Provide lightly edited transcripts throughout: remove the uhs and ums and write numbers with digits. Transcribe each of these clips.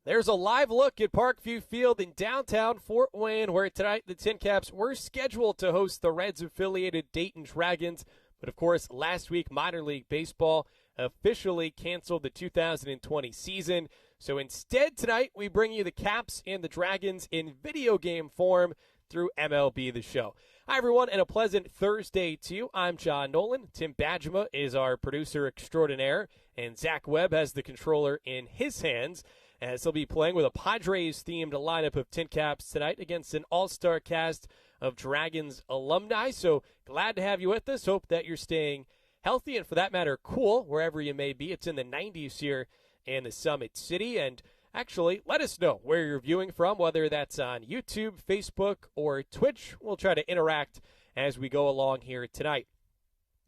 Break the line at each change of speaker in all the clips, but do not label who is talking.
There's a live look at Parkview Field in downtown Fort Wayne, where tonight the TinCaps were scheduled to host the Reds-affiliated Dayton Dragons. But, of course, last week, minor league baseball officially canceled the 2020 season. So instead, tonight, we bring you the Caps and the Dragons in video game form through MLB The Show. Hi, everyone, and a pleasant Thursday to you. I'm John Nolan. Tim Badgema is our producer extraordinaire, and Zach Webb has the controller in his hands, as he'll be playing with a Padres-themed lineup of TinCaps tonight against an all-star cast of Dragons alumni. So glad to have you with us. Hope that you're staying healthy and, for that matter, cool wherever you may be. It's in the 90s here in the Summit City. And actually, let us know where you're viewing from, whether that's on YouTube, Facebook, or Twitch. We'll try to interact as we go along here tonight.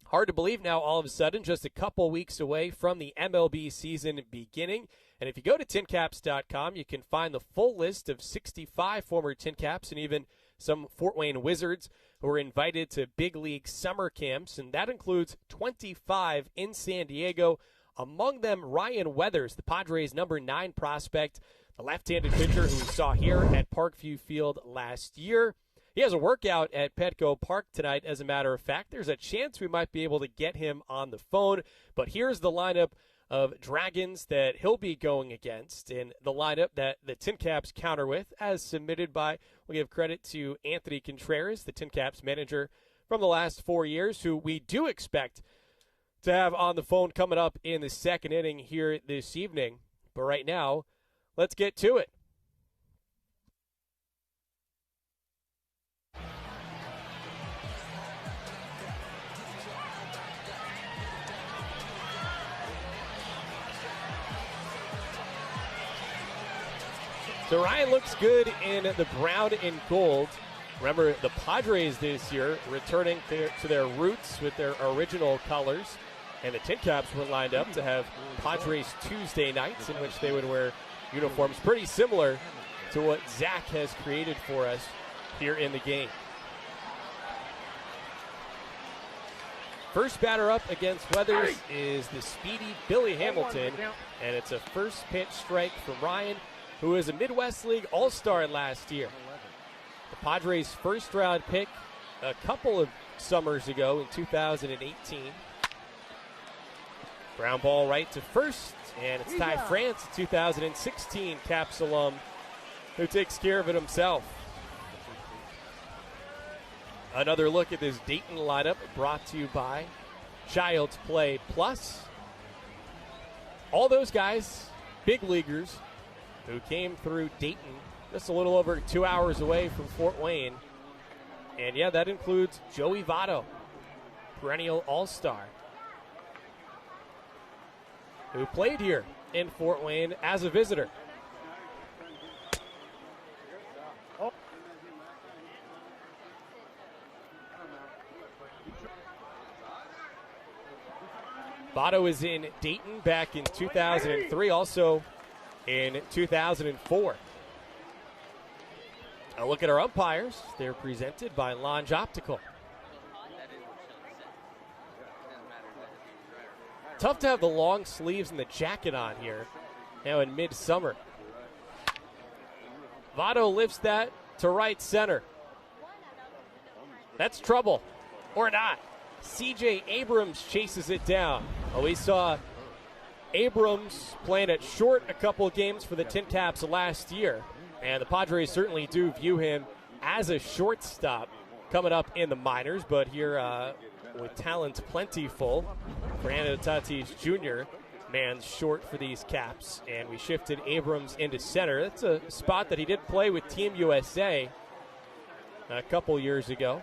Hard to believe now, all of a sudden, just a couple weeks away from the MLB season beginning. And if you go to TinCaps.com, you can find the full list of 65 former TinCaps and even some Fort Wayne Wizards who were invited to big league summer camps. And that includes 25 in San Diego. Among them, Ryan Weathers, the Padres' number 9 prospect, the left-handed pitcher who we saw here at Parkview Field last year. He has a workout at Petco Park tonight, as a matter of fact. There's a chance we might be able to get him on the phone. But here's the lineup of Dragons that he'll be going against, and the lineup that the TinCaps counter with, as submitted by, we'll give credit to Anthony Contreras, the TinCaps manager from the last 4 years, who we do expect to have on the phone coming up in the second inning here this evening. But right now, let's get to it. So Ryan looks good in the brown and gold. Remember, the Padres this year returning to their roots with their original colors. And the TinCaps were lined up to have Padres Tuesday nights in which they would wear uniforms pretty similar to what Zach has created for us here in the game. First batter up against Weathers is the speedy Billy Hamilton. And it's a first pitch strike from Ryan, who is a Midwest League All-Star last year. The Padres' first-round pick a couple of summers ago in 2018. Ground ball right to first, and it's Ty France, a 2016 Caps alum, who takes care of it himself. Another look at this Dayton lineup brought to you by Child's Play Plus. All those guys, big leaguers, who came through Dayton, just a little over 2 hours away from Fort Wayne. And yeah, that includes Joey Votto, perennial all-star, who played here in Fort Wayne as a visitor. Votto is in Dayton back in 2003, also in 2004. A look at our umpires. They're presented by Lange Optical. Tough to have the long sleeves and the jacket on here now in midsummer. Votto lifts that to right center. That's trouble, or not. C.J. Abrams chases it down. Oh, we saw Abrams playing at short a couple of games for the TinCaps last year. And the Padres certainly do view him as a shortstop coming up in the minors. But here with talent plentiful, Fernando Tatis Jr. man's short for these Caps. And we shifted Abrams into center. That's a spot that he did play with Team USA a couple years ago.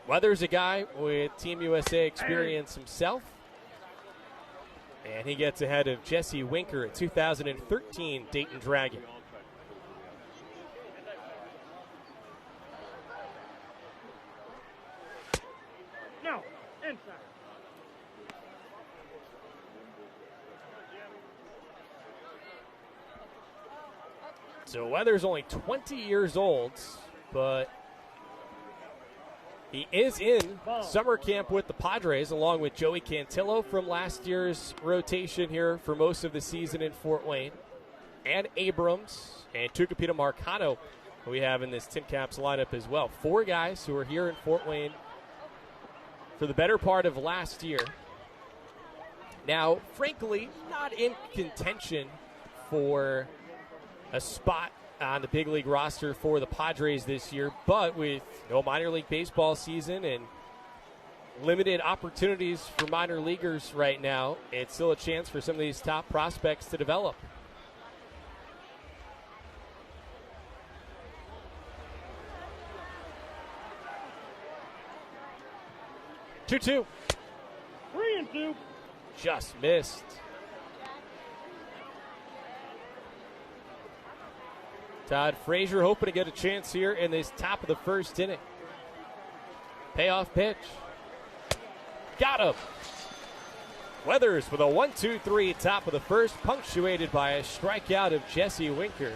Weathers, a guy with Team USA experience himself. And he gets ahead of Jesse Winker, a 2013 Dayton Dragon.
No, inside.
So Weathers only 20 years old, but He is in summer camp with the Padres, along with Joey Cantillo from last year's rotation here for most of the season in Fort Wayne, and Abrams and Tucupita Marcano, who we have in this TinCaps lineup as well. 4 guys who are here in Fort Wayne for the better part of last year. Now, frankly, not in contention for a spot on the big league roster for the Padres this year, but with no minor league baseball season and limited opportunities for minor leaguers right now, it's still a chance for some of these top prospects to develop. Two.
3-2.
Just missed. Todd Frazier hoping to get a chance here in this top of the first inning. Payoff pitch. Got him. Weathers with a 1-2-3 top of the first, punctuated by a strikeout of Jesse Winker.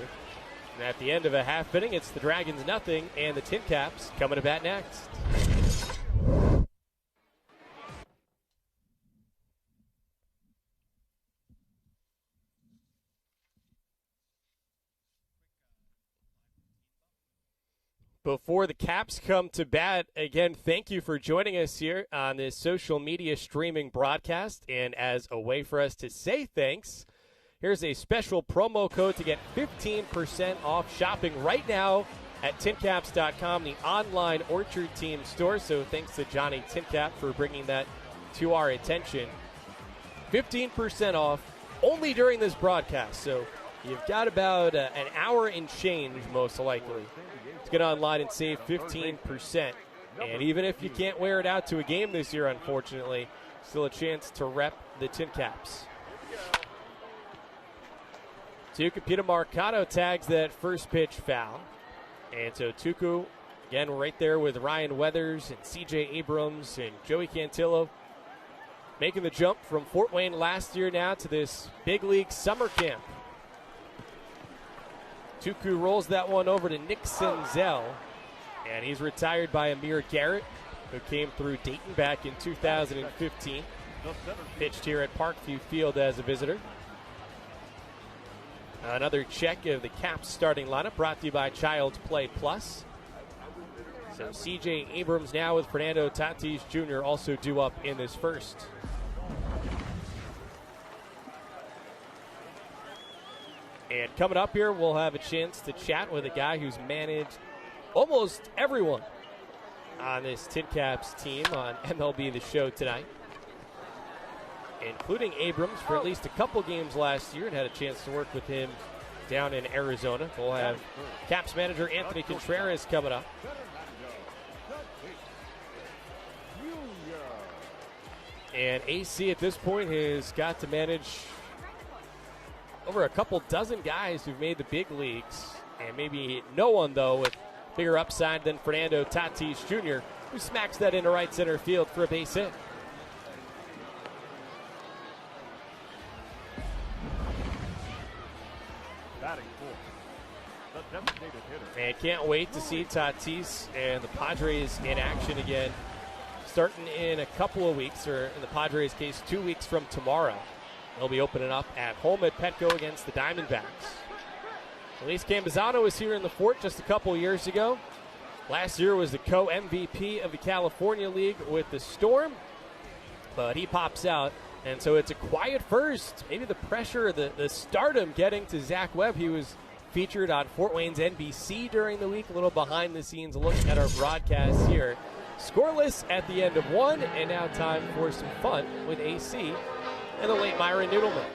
And at the end of a half inning, it's the Dragons nothing, and the TinCaps coming to bat next. Before the Caps come to bat, again, thank you for joining us here on this social media streaming broadcast. And as a way for us to say thanks, here's a special promo code to get 15% off shopping right now at TinCaps.com, the online Orchard Team store. So thanks to Johnny TinCap for bringing that to our attention. 15% off only during this broadcast. So you've got about an hour and change, most likely, to get online and save 15%. And even if you can't wear it out to a game this year, unfortunately, still a chance to rep the TinCaps. Tucupita Marcano tags that first pitch foul. And so Tucu, again, right there with Ryan Weathers and C.J. Abrams and Joey Cantillo, making the jump from Fort Wayne last year now to this big league summer camp. Tucu rolls that one over to Nick Senzel, and he's retired by Amir Garrett, who came through Dayton back in 2015. Pitched here at Parkview Field as a visitor. Another check of the Caps starting lineup brought to you by Child's Play Plus. So C.J. Abrams now with Fernando Tatis Jr. also due up in this first. And coming up here, we'll have a chance to chat with a guy who's managed almost everyone on this TinCaps team on MLB The Show tonight, including Abrams for at least a couple games last year, and had a chance to work with him down in Arizona. We'll have Caps manager Anthony Contreras coming up. And AC at this point has got to manage over a couple dozen guys who've made the big leagues, and maybe no one, though, with bigger upside than Fernando Tatis Jr., who smacks that into right center field for a base hit. And can't wait to see Tatis and the Padres in action again, starting in a couple of weeks, or in the Padres' case, 2 weeks from tomorrow. They'll be opening up at home at Petco against the Diamondbacks. Luis Campuzano was here in the Fort just a couple years ago. Last year was the co-MVP of the California League with the Storm, but he pops out, and so it's a quiet first. Maybe the pressure, the stardom getting to Zach Webb. He was featured on Fort Wayne's NBC during the week, a little behind the scenes look at our broadcast here. Scoreless at the end of one, and now time for some fun with AC and the late Myron Noodleman.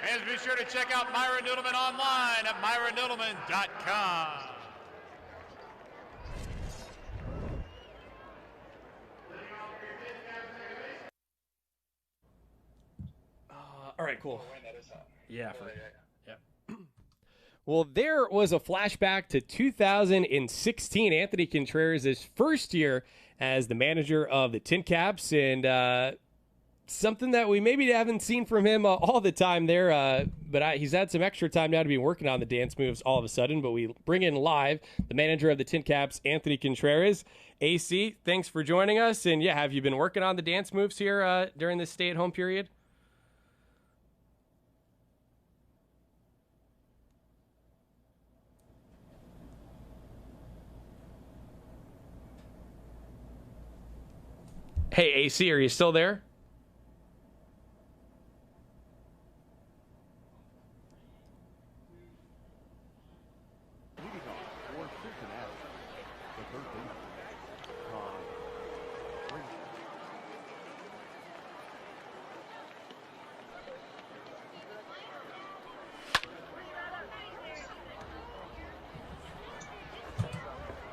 And be sure to check out Myra Noodleman online at MyraNoodleman.com.
All right, cool. Yeah. Well, there was a flashback to 2016, Anthony Contreras' first year as the manager of the TinCaps, and something that we maybe haven't seen from him all the time there, but he's had some extra time now to be working on the dance moves all of a sudden, but we bring in live the manager of the TinCaps, Anthony Contreras. AC, thanks for joining us, and yeah, have you been working on the dance moves here during this stay-at-home period? Hey, AC, are you still there?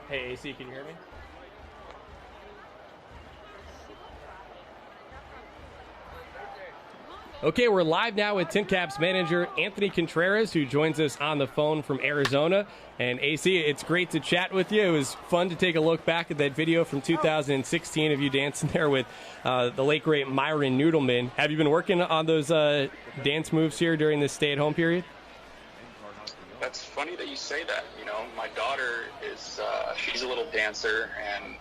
Hey, AC, can you hear me? Okay, we're live now with TinCaps manager Anthony Contreras, who joins us on the phone from Arizona. And AC, it's great to chat with you. It was fun to take a look back at that video from 2016 of you dancing there with the late, great Myra Noodleman. Have you been working on those dance moves here during this stay-at-home period?
That's funny that you say that. You know, my daughter is, she's a little dancer, and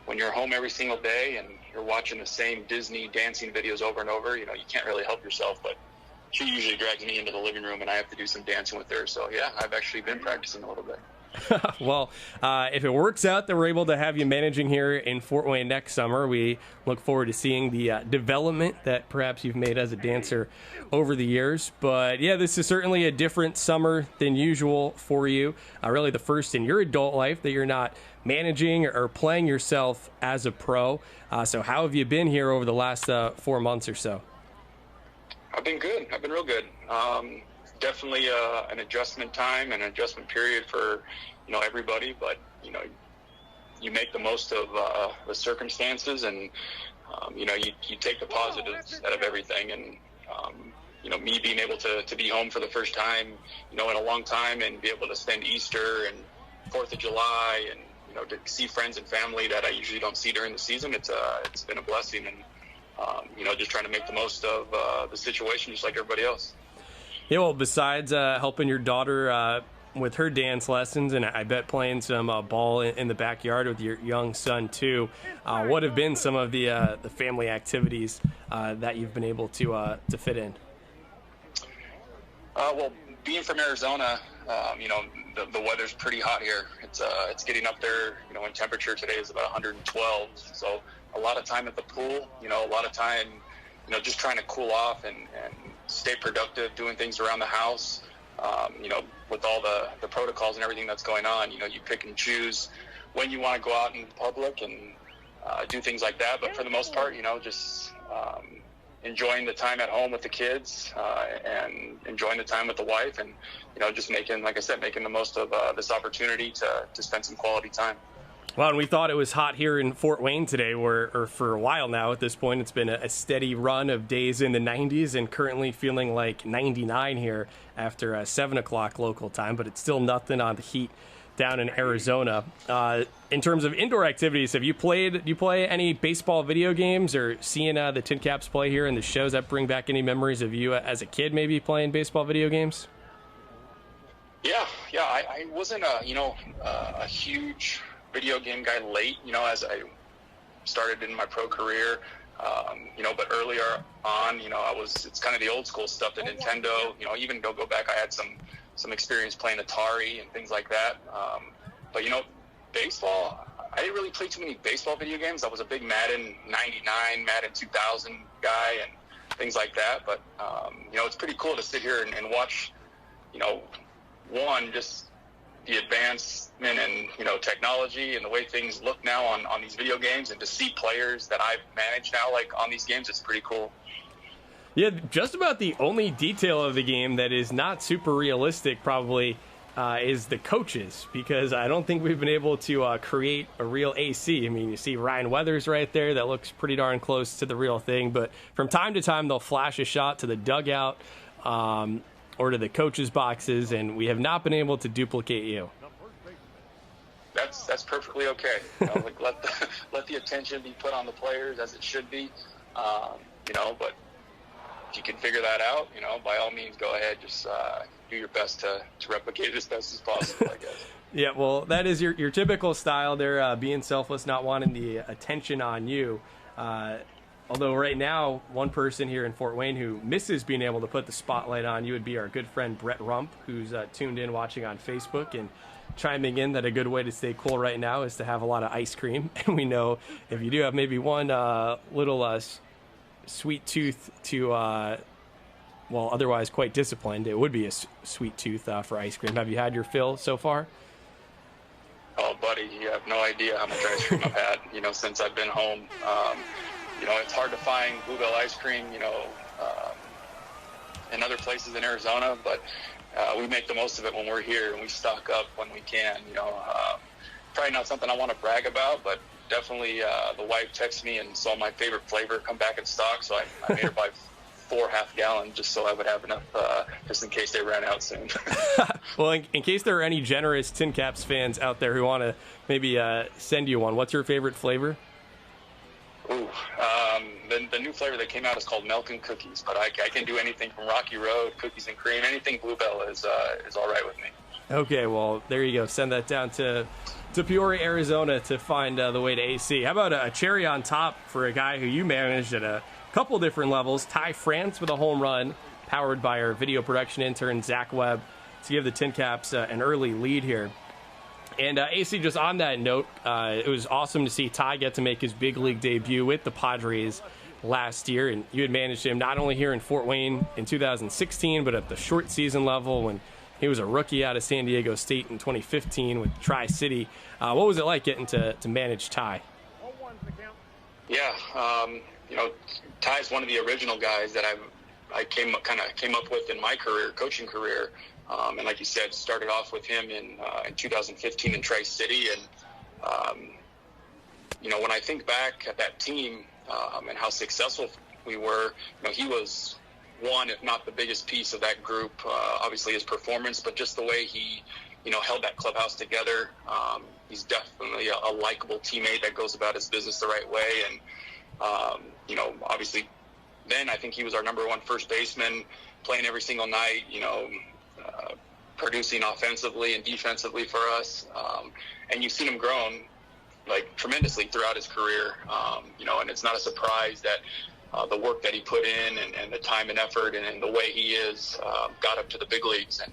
when you're home every single day and you're watching the same Disney dancing videos over and over, you know, you can't really help yourself, but she usually drags me into the living room and I have to do some dancing with her. So yeah, I've actually been practicing a little bit.
Well, if it works out that we're able to have you managing here in Fort Wayne next summer, we look forward to seeing the development that perhaps you've made as a dancer over the years. But yeah, this is certainly a different summer than usual for you. Really the first in your adult life that you're not managing or playing yourself as a pro. So how have you been here over the last 4 months or so?
I've been good. I've been real good. Definitely an adjustment time and an adjustment period for, you know, everybody, but, you know, you make the most of the circumstances, and, you know, you take the positives out of everything. And, you know, me being able to be home for the first time, you know, in a long time, and be able to spend Easter and 4th of July and, you know, to see friends and family that I usually don't see during the season, it's been a blessing. And, you know, just trying to make the most of the situation just like everybody else.
Yeah, well, besides helping your daughter with her dance lessons, and I bet playing some ball in the backyard with your young son too, what have been some of the family activities that you've been able to fit in?
Well, being from Arizona, you know, the weather's pretty hot here. It's getting up there, you know, when temperature today is about 112. So a lot of time at the pool, you know, a lot of time, you know, just trying to cool off and stay productive, doing things around the house. You know, with all the protocols and everything that's going on, you know, you pick and choose when you want to go out in public and do things like that. But for the most part, you know, just enjoying the time at home with the kids and enjoying the time with the wife, and, you know, just making, like I said, making the most of this opportunity to spend some quality time.
Well, and we thought it was hot here in Fort Wayne today, or for a while now at this point. It's been a steady run of days in the 90s, and currently feeling like 99 here after 7 o'clock local time, but it's still nothing on the heat down in Arizona. In terms of indoor activities, do you play any baseball video games, or seeing the TinCaps play here and the shows that bring back any memories of you as a kid maybe playing baseball video games?
Yeah, I wasn't a huge video game guy late, you know, as I started in my pro career, you know, but earlier on, you know, it's kind of the old school stuff, the Nintendo, you know, even go back, I had some experience playing Atari and things like that. But, you know, baseball, I didn't really play too many baseball video games. I was a big Madden 99, Madden 2000 guy and things like that. But, you know, it's pretty cool to sit here and watch, you know, just the advancement and, you know, technology and the way things look now on these video games, and to see players that I've managed now, like, on these games, it's pretty cool.
Yeah, just about the only detail of the game that is not super realistic probably is the coaches, because I don't think we've been able to create a real AC. I mean, you see Ryan Weathers right there. That looks pretty darn close to the real thing. But from time to time, they'll flash a shot to the dugout or to the coaches' boxes, and we have not been able to duplicate you.
That's perfectly okay. Like let the attention be put on the players as it should be. But if you can figure that out, by all means, go ahead. Just do your best to replicate it as best as possible, I guess.
Yeah, well, that is your typical style. They're being selfless, not wanting the attention on you. Although right now, one person here in Fort Wayne who misses being able to put the spotlight on you would be our good friend Brett Rump, who's tuned in watching on Facebook and chiming in that a good way to stay cool right now is to have a lot of ice cream. And we know if you do have maybe one little sweet tooth to, otherwise quite disciplined, it would be a sweet tooth for ice cream. Have you had your fill so far?
Oh, buddy, you have no idea how much ice cream I've had, since I've been home. It's hard to find Bluebell ice cream, in other places in Arizona, but we make the most of it when we're here, and we stock up when we can. Probably not something I want to brag about, but definitely the wife texted me and saw my favorite flavor come back in stock, so I made her buy 4 half-gallons just so I would have enough just in case they ran out soon.
Well, in case there are any generous TinCaps fans out there who want to maybe send you one, what's your favorite flavor?
Ooh, the new flavor that came out is called Milk and Cookies, but I can do anything from Rocky Road, cookies and cream, anything Bluebell is all right with me.
Okay, well, there you go. Send that down to Peoria, Arizona to find the way to AC. How about a cherry on top for a guy who you managed at a couple different levels? Ty France with a home run, powered by our video production intern, Zach Webb, to give the TinCaps an early lead here. And AC, just on that note, it was awesome to see Ty get to make his big league debut with the Padres last year. And you had managed him not only here in Fort Wayne in 2016, but at the short season level when he was a rookie out of San Diego State in 2015 with Tri-City. What was it like getting to manage Ty?
Yeah, Ty's one of the original guys that I came up with in my coaching career. And like you said, started off with him in 2015 in Tri-City. And, when I think back at that team and how successful we were, he was one, if not the biggest piece of that group. Obviously his performance, but just the way he, held that clubhouse together. He's definitely a likable teammate that goes about his business the right way. And, obviously then I think he was our number one first baseman, playing every single night, producing offensively and defensively for us. And you've seen him grown tremendously throughout his career. And it's not a surprise that the work that he put in and the time and effort and the way he is got up to the big leagues. And,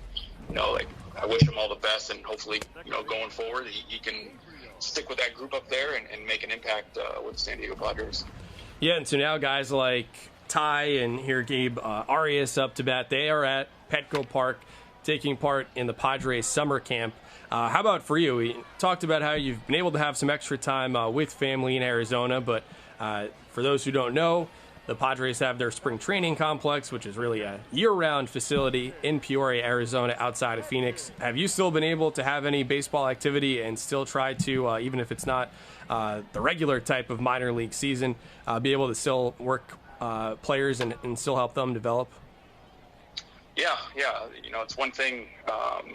I wish him all the best, and hopefully, going forward, he can stick with that group up there and make an impact with the San Diego Padres.
Yeah, and so now guys like Ty and here Gabe Arias up to bat, they are at Petco Park taking part in the Padres summer camp. How about for you? We talked about how you've been able to have some extra time with family in Arizona, but for those who don't know, the Padres have their spring training complex, which is really a year-round facility in Peoria, Arizona, outside of Phoenix. Have you still been able to have any baseball activity and still try to, even if it's not the regular type of minor league season, be able to still work players and still help them develop?
Yeah. It's one thing that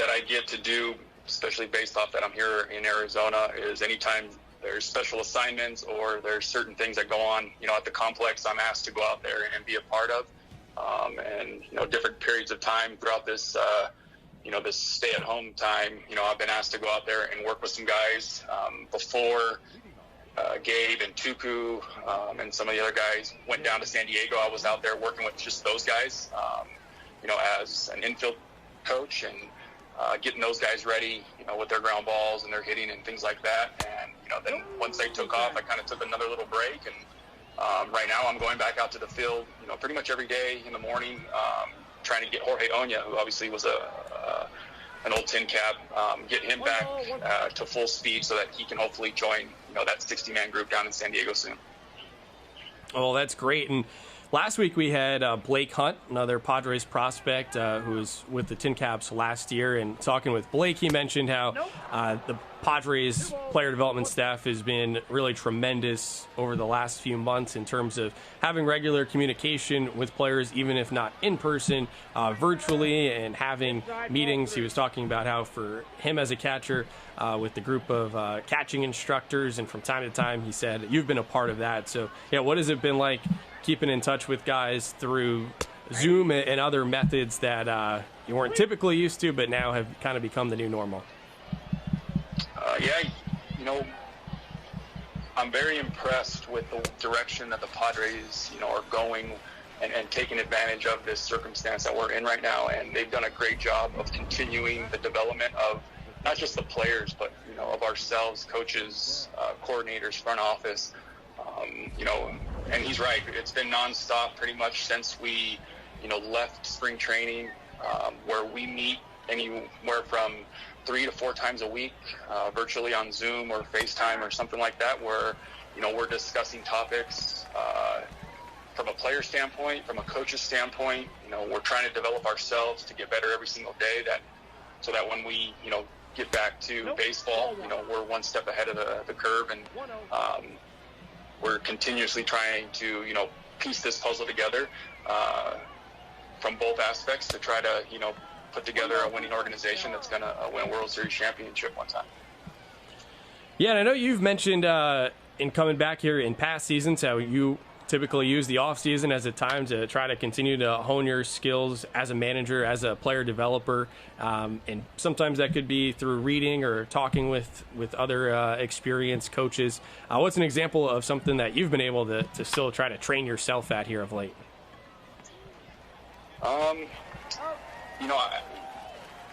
I get to do, especially based off that I'm here in Arizona, is anytime there's special assignments or there's certain things that go on, at the complex, I'm asked to go out there and be a part of. And different periods of time throughout this, this stay-at-home time, I've been asked to go out there and work with some guys. Before Gabe and Tuku and some of the other guys went down to San Diego, I was out there working with just those guys, as an infield coach and getting those guys ready, with their ground balls and their hitting and things like that. And, then once they took off, I kind of took another little break. And right now I'm going back out to the field, pretty much every day in the morning, trying to get Jorge Oña, who obviously was an old TinCap, get him back to full speed so that he can hopefully join, that 60-man group down in San Diego soon.
Oh, that's great. And last week we had Blake Hunt, another Padres prospect who was with the TinCaps last year. And talking with Blake, he mentioned how the Padres player development staff has been really tremendous over the last few months in terms of having regular communication with players, even if not in person, virtually, and having meetings. He was talking about how for him as a catcher with the group of catching instructors, and from time to time he said, you've been a part of that. So, yeah, what has it been like keeping in touch with guys through Zoom and other methods that you weren't typically used to, but now have kind of become the new normal?
I'm very impressed with the direction that the Padres, are going and taking advantage of this circumstance that we're in right now. And they've done a great job of continuing the development of not just the players, but, of ourselves, coaches, coordinators, front office, and he's right. It's been nonstop pretty much since we, left spring training, where we meet anywhere from 3 to 4 times a week, virtually on Zoom or FaceTime or something like that, where, we're discussing topics from a player standpoint, from a coach's standpoint. We're trying to develop ourselves to get better every single day, so that when we, get back to baseball, we're one step ahead of the curve, and we're continuously trying to, piece this puzzle together from both aspects to try to, put together a winning organization that's going to win a World Series championship one time.
Yeah, and I know you've mentioned in coming back here in past seasons how you typically use the offseason as a time to try to continue to hone your skills as a manager, as a player developer, and sometimes that could be through reading or talking with other experienced coaches. What's an example of something that you've been able to still try to train yourself at here of late?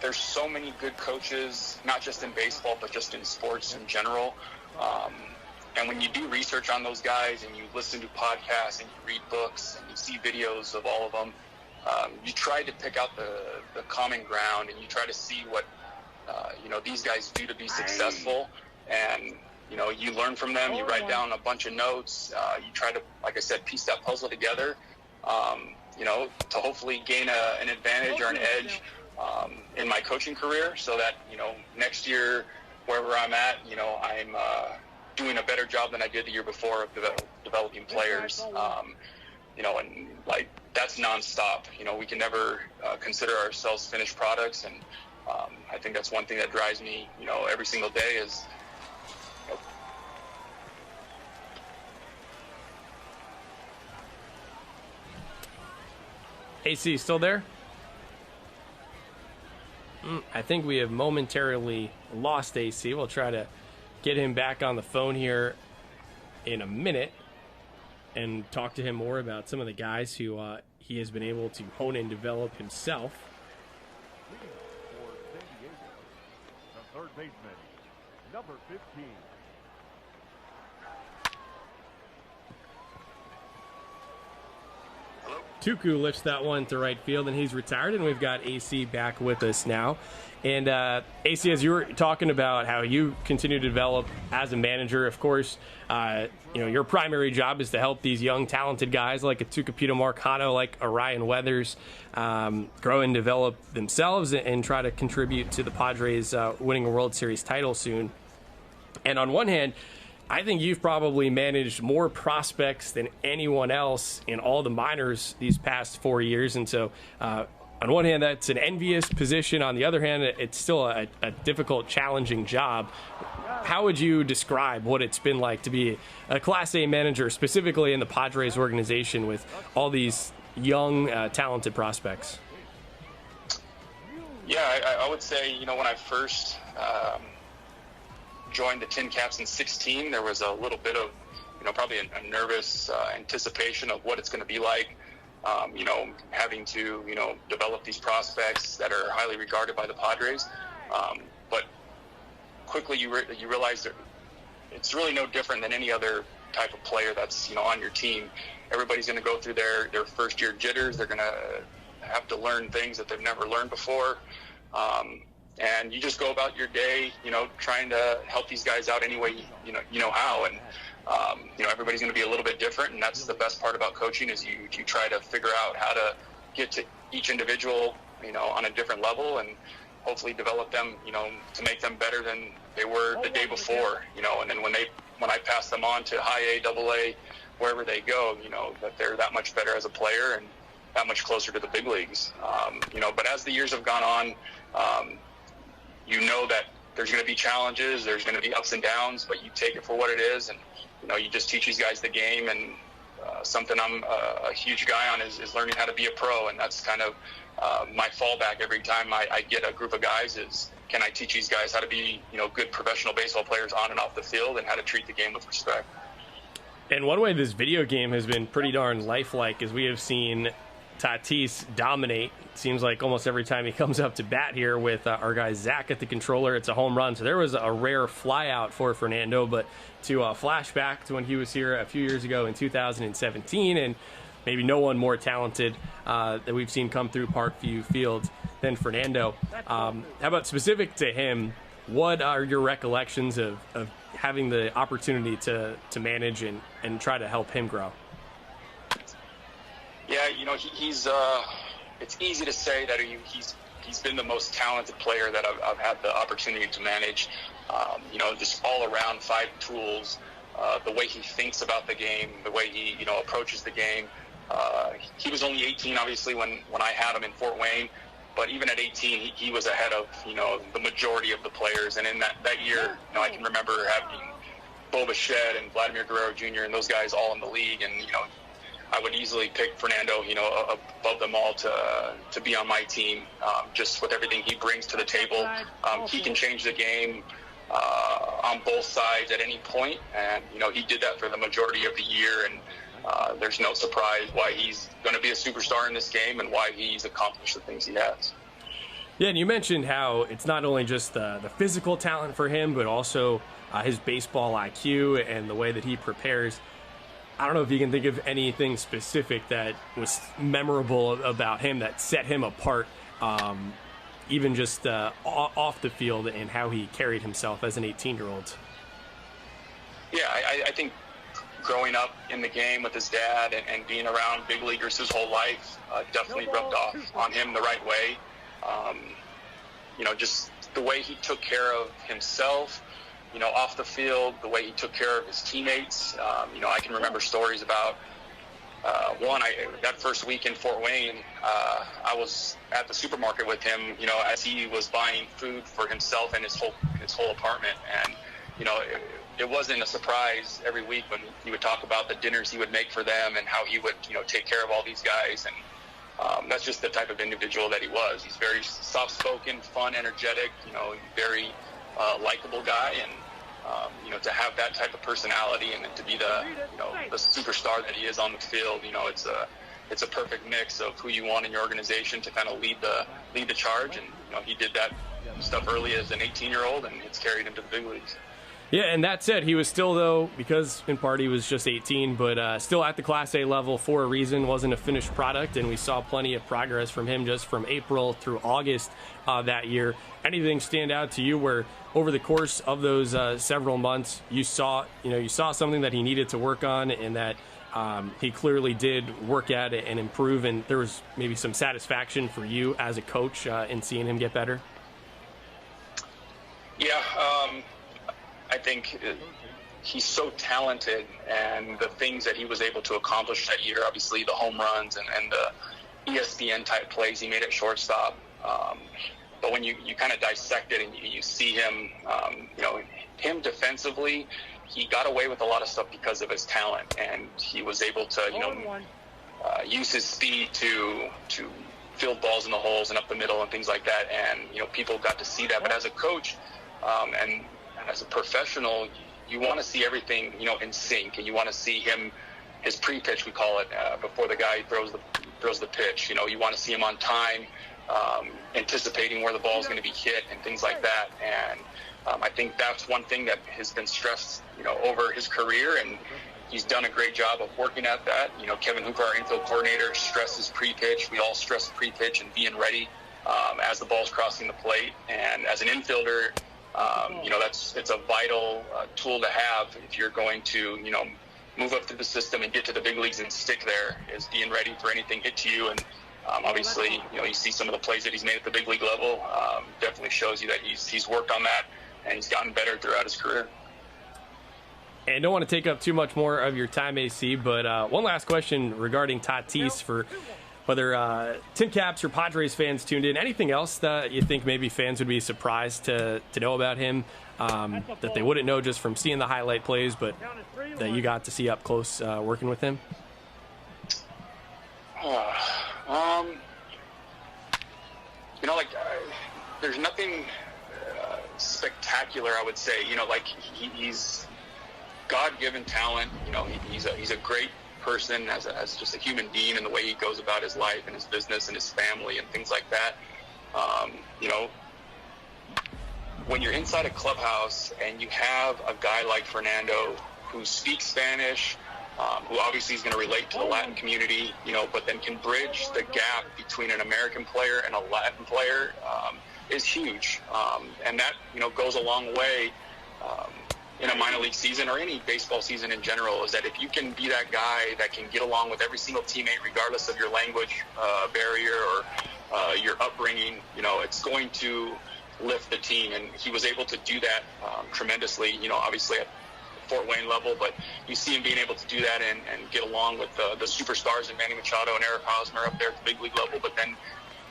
There's so many good coaches, not just in baseball, but just in sports in general. And when you do research on those guys and you listen to podcasts and you read books and you see videos of all of them, you try to pick out the common ground, and you try to see what, these guys do to be successful. And, you learn from them, you write down a bunch of notes, you try to, like I said, piece that puzzle together, to hopefully gain an advantage or an edge in my coaching career, so that, next year, wherever I'm at, I'm doing a better job than I did the year before of developing players. And like, that's nonstop. We can never consider ourselves finished products, and I think that's one thing that drives me, every single day is,
AC, still there? I think we have momentarily lost AC. We'll try to get him back on the phone here in a minute and talk to him more about some of the guys who he has been able to hone and develop himself.
The third baseman, number 15.
Tuku lifts that one to right field, and he's retired, and we've got AC back with us now. And AC, as you were talking about how you continue to develop as a manager, of course, your primary job is to help these young, talented guys like a Tucupita Marcano, like a Ryan Weathers, grow and develop themselves and try to contribute to the Padres winning a World Series title soon. And on one hand, I think you've probably managed more prospects than anyone else in all the minors these past 4 years. And so on one hand, that's an envious position. On the other hand, it's still a difficult, challenging job. How would you describe what it's been like to be a Class A manager, specifically in the Padres organization with all these young, talented prospects?
Yeah, I would say, when I first joined the TinCaps in 2016, there was a little bit of, probably a nervous anticipation of what it's going to be like, having to, develop these prospects that are highly regarded by the Padres. But quickly you realize that it's really no different than any other type of player that's, on your team. Everybody's going to go through their first year jitters. They're going to have to learn things that they've never learned before. And you just go about your day, trying to help these guys out any way you know how. And Everybody's going to be a little bit different, and that's the best part about coaching is you try to figure out how to get to each individual, on a different level, and hopefully develop them, to make them better than they were the day before, and then when I pass them on to high A, double A, wherever they go, that they're that much better as a player and that much closer to the big leagues. But as the years have gone on, that there's going to be challenges, there's going to be ups and downs, but you take it for what it is, and you just teach these guys the game. And something I'm a huge guy on is learning how to be a pro, and that's kind of my fallback every time I get a group of guys is, can I teach these guys how to be good professional baseball players on and off the field, and how to treat the game with respect.
And one way this video game has been pretty darn lifelike is we have seen Tatis dominate. It seems like almost every time he comes up to bat here with our guy Zach at the controller, it's a home run. So there was a rare flyout for Fernando, but to flash back to when he was here a few years ago in 2017, and maybe no one more talented that we've seen come through Parkview Field than Fernando. How about specific to him, what are your recollections of having the opportunity to manage and try to help him grow?
Yeah, he's. It's easy to say that he's been the most talented player that I've had the opportunity to manage. Just all around 5 tools. The way he thinks about the game, the way he approaches the game. He was only 18, obviously, when I had him in Fort Wayne. But even at 18, he was ahead of the majority of the players. And in that year, I can remember having Bo Bichette and Vladimir Guerrero Jr. and those guys all in the league, and I would easily pick Fernando, above them all to be on my team. Just with everything he brings to the table, he can change the game on both sides at any point, and he did that for the majority of the year. And there's no surprise why he's going to be a superstar in this game and why he's accomplished the things he has.
Yeah, and you mentioned how it's not only just the physical talent for him, but also his baseball IQ and the way that he prepares. I don't know if you can think of anything specific that was memorable about him that set him apart, even just off the field, and how he carried himself as an 18-year-old.
Yeah, I think growing up in the game with his dad and being around big leaguers his whole life definitely rubbed off on him the right way. Just the way he took care of himself, off the field, the way he took care of his teammates. I can remember stories about that first week in Fort Wayne. I was at the supermarket with him, as he was buying food for himself and his whole apartment. And it wasn't a surprise every week when he would talk about the dinners he would make for them and how he would take care of all these guys. And that's just the type of individual that he was. He's very soft-spoken, fun, energetic, very likable guy, and to have that type of personality and to be the superstar that he is on the field, it's a perfect mix of who you want in your organization to kind of lead the charge. And he did that stuff early as an 18-year-old, and it's carried him to the big leagues.
Yeah, and that said, he was still, though, because in part he was just 18, but still at the Class A level for a reason, wasn't a finished product, and we saw plenty of progress from him just from April through August that year. Anything stand out to you where over the course of those several months you saw something that he needed to work on, and that he clearly did work at it and improve, and there was maybe some satisfaction for you as a coach in seeing him get better?
Yeah, I think he's so talented, and the things that he was able to accomplish that year, obviously the home runs and the ESPN-type plays he made at shortstop. But when you kind of dissect it and you see him, him defensively, he got away with a lot of stuff because of his talent, and he was able to, use his speed to field balls in the holes and up the middle and things like that. And, people got to see that. But as a coach, and as a professional, you want to see everything, in sync, and you want to see him, his pre-pitch, we call it, before the guy throws the pitch. You want to see him on time, anticipating where the ball is going to be hit and things like that. And I think that's one thing that has been stressed, over his career, and he's done a great job of working at that. Kevin Hooper, our infield coordinator, stresses pre-pitch. We all stress pre-pitch and being ready as the ball's crossing the plate. And as an infielder, It's a vital tool to have if you're going to, move up through the system and get to the big leagues and stick there, is being ready for anything hit to you. And obviously, you see some of the plays that he's made at the big league level, definitely shows you that he's worked on that and he's gotten better throughout his career.
And I don't want to take up too much more of your time, AC, but one last question regarding Tatis, for whether TinCaps or Padres fans tuned in. Anything else that you think maybe fans would be surprised to know about him, that they wouldn't know just from seeing the highlight plays, but that you got to see up close working with him?
There's nothing spectacular, I would say. He's God-given talent. He's a great person as just a human being, and the way he goes about his life and his business and his family and things like that. When you're inside a clubhouse and you have a guy like Fernando who speaks Spanish, who obviously is going to relate to the Latin community, but then can bridge the gap between an American player and a Latin player, is huge. And that, goes a long way in a minor league season or any baseball season in general, is that if you can be that guy that can get along with every single teammate, regardless of your language barrier or your upbringing, it's going to lift the team. And he was able to do that tremendously, obviously at Fort Wayne level, but you see him being able to do that and get along with the superstars in Manny Machado and Eric Hosmer up there at the big league level, but then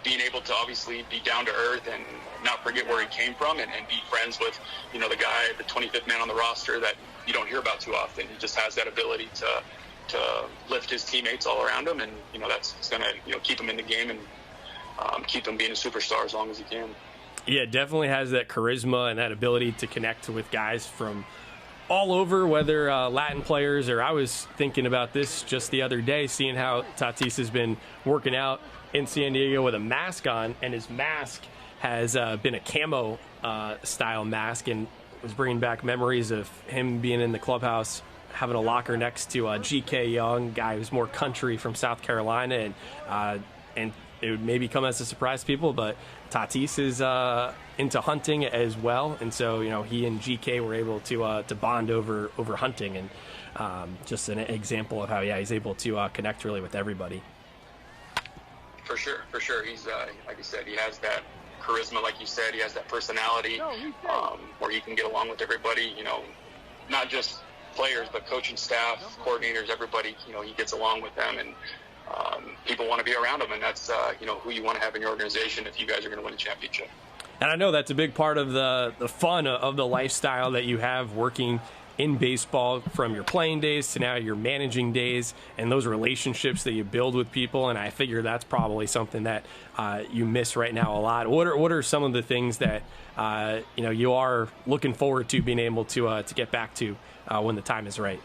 being able to obviously be down to earth and not forget where he came from and be friends with, the guy, the 25th man on the roster that you don't hear about too often. He just has that ability to lift his teammates all around him, and, that's going to, keep him in the game and keep him being a superstar as long as he can.
Yeah, definitely has that charisma and that ability to connect with guys from all over, whether Latin players or I was thinking about this just the other day, seeing how Tatis has been working out in San Diego with a mask on, and his mask has been a camo style mask, and was bringing back memories of him being in the clubhouse, having a locker next to G.K. Young, guy who's more country from South Carolina, and it would maybe come as a surprise to people, but Tatis is into hunting as well, and so he and GK were able to bond over hunting, and just an example of how he's able to connect really with everybody.
For sure. He's like you said, he has that charisma, like you said. He has that personality where he can get along with everybody. Not just players, but coaching staff, coordinators, everybody. He gets along with them, and people want to be around him, and that's who you want to have in your organization if you guys are going to win a championship.
And I know that's a big part of the fun of the lifestyle that you have working in baseball, from your playing days to now your managing days, and those relationships that you build with people. And I figure that's probably something that you miss right now a lot. What are some of the things that you are looking forward to being able to get back to when the time is right?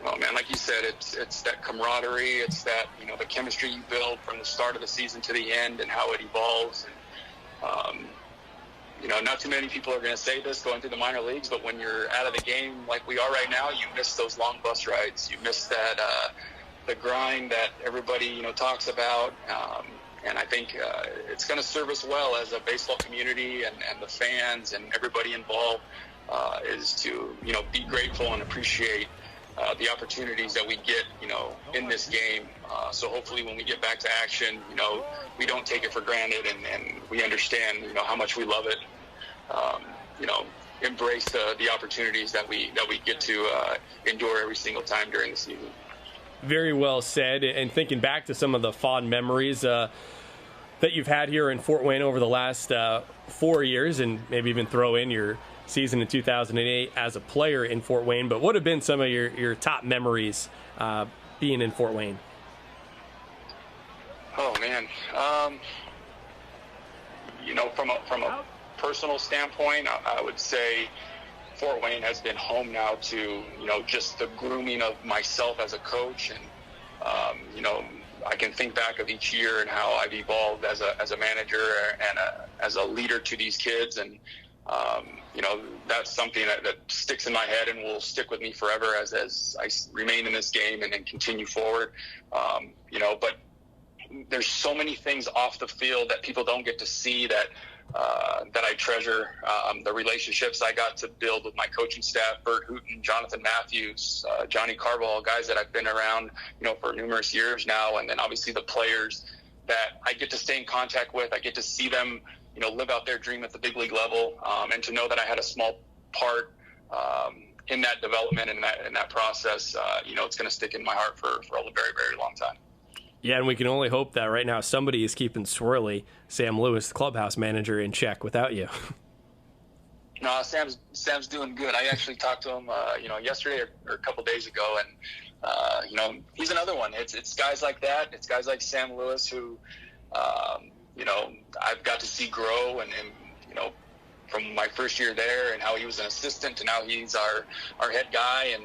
Well, man, like you said, it's that camaraderie. It's that, the chemistry you build from the start of the season to the end, and how it evolves. And, not too many people are going to say this going through the minor leagues, but when you're out of the game like we are right now, you miss those long bus rides. You miss that the grind that everybody, talks about. And I think it's going to serve us well as a baseball community, and the fans and everybody involved is to, be grateful and appreciate the opportunities that we get, in this game. So hopefully when we get back to action, we don't take it for granted, and we understand, how much we love it. Embrace the opportunities that we get to endure every single time during the season.
Very well said. And thinking back to some of the fond memories that you've had here in Fort Wayne over the last 4 years, and maybe even throw in your season in 2008 as a player in Fort Wayne, but what have been some of your top memories being in Fort Wayne?
Oh man, from a personal standpoint, I would say Fort Wayne has been home now to just the grooming of myself as a coach, and I can think back of each year and how I've evolved as a manager and as a leader to these kids, and that's something that sticks in my head and will stick with me forever as I remain in this game and continue forward. But there's so many things off the field that people don't get to see that I treasure. The relationships I got to build with my coaching staff, Bert Hooten, Jonathan Matthews, Johnny Carvalho, guys that I've been around, for numerous years now. And then obviously the players that I get to stay in contact with. I get to see them, live out their dream at the big league level, and to know that I had a small part in that development and in that process. It's going to stick in my heart for a very, very long time.
Yeah, and we can only hope that right now somebody is keeping Swirly, Sam Lewis, the clubhouse manager, in check without you.
No, Sam's doing good. I actually talked to him, yesterday or a couple days ago, and he's another one. It's guys like that. It's guys like Sam Lewis who, I've got to see grow, and from my first year there, and how he was an assistant to now he's our head guy, and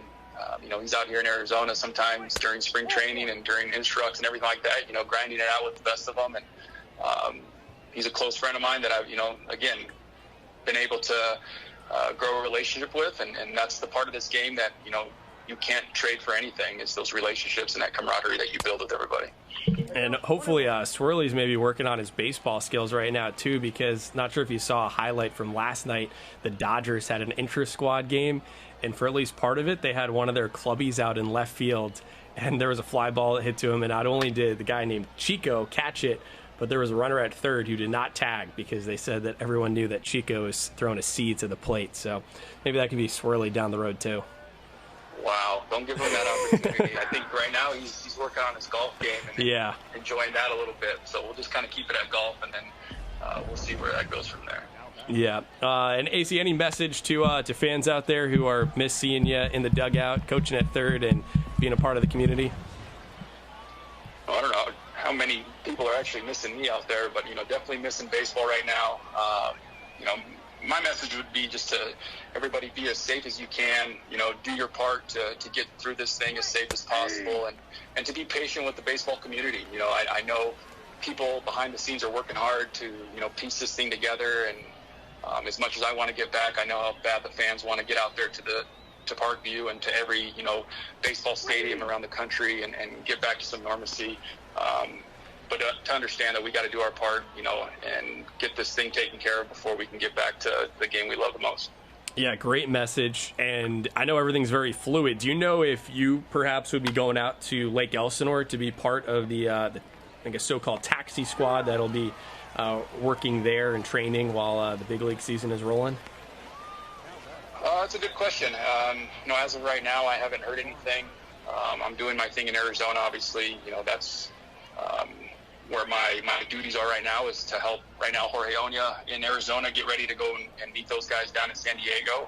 he's out here in Arizona sometimes during spring training and during instructs and everything like that, grinding it out with the best of them. And he's a close friend of mine that I've, again, been able to grow a relationship with. And that's the part of this game that, you can't trade for anything. It's those relationships and that camaraderie that you build with everybody.
And hopefully Swirly's maybe working on his baseball skills right now, too, because not sure if you saw a highlight from last night. The Dodgers had an intra-squad game, and for at least part of it, they had one of their clubbies out in left field, and there was a fly ball that hit to him, and not only did the guy named Chico catch it, but there was a runner at third who did not tag because they said that everyone knew that Chico was throwing a C to the plate. So maybe that could be Swirly down the road, too.
Wow, don't give him that opportunity. I think right now he's working on his golf game and enjoying that a little bit. So we'll just kind of keep it at golf, and then we'll see where that goes from there.
Yeah. And AC, any message to fans out there who are miss seeing you in the dugout, coaching at third, and being a part of the community?
I don't know how many people are actually missing me out there, but definitely missing baseball right now. My message would be just to everybody be as safe as you can, do your part to get through this thing as safe as possible, and to be patient with the baseball community. I know people behind the scenes are working hard to, piece this thing together, and as much as I want to get back, I know how bad the fans want to get out there to Parkview and to every, baseball stadium around the country and get back to some normalcy. But to understand that we got to do our part, and get this thing taken care of before we can get back to the game we love the most.
Yeah, great message. And I know everything's very fluid. Do you know if you perhaps would be going out to Lake Elsinore to be part of the so-called taxi squad that'll be working there and training while the big league season is rolling?
That's a good question. As of right now, I haven't heard anything. I'm doing my thing in Arizona, obviously. That's where my duties are right now, is to help right now Jorge Oña in Arizona get ready to go and meet those guys down in San Diego.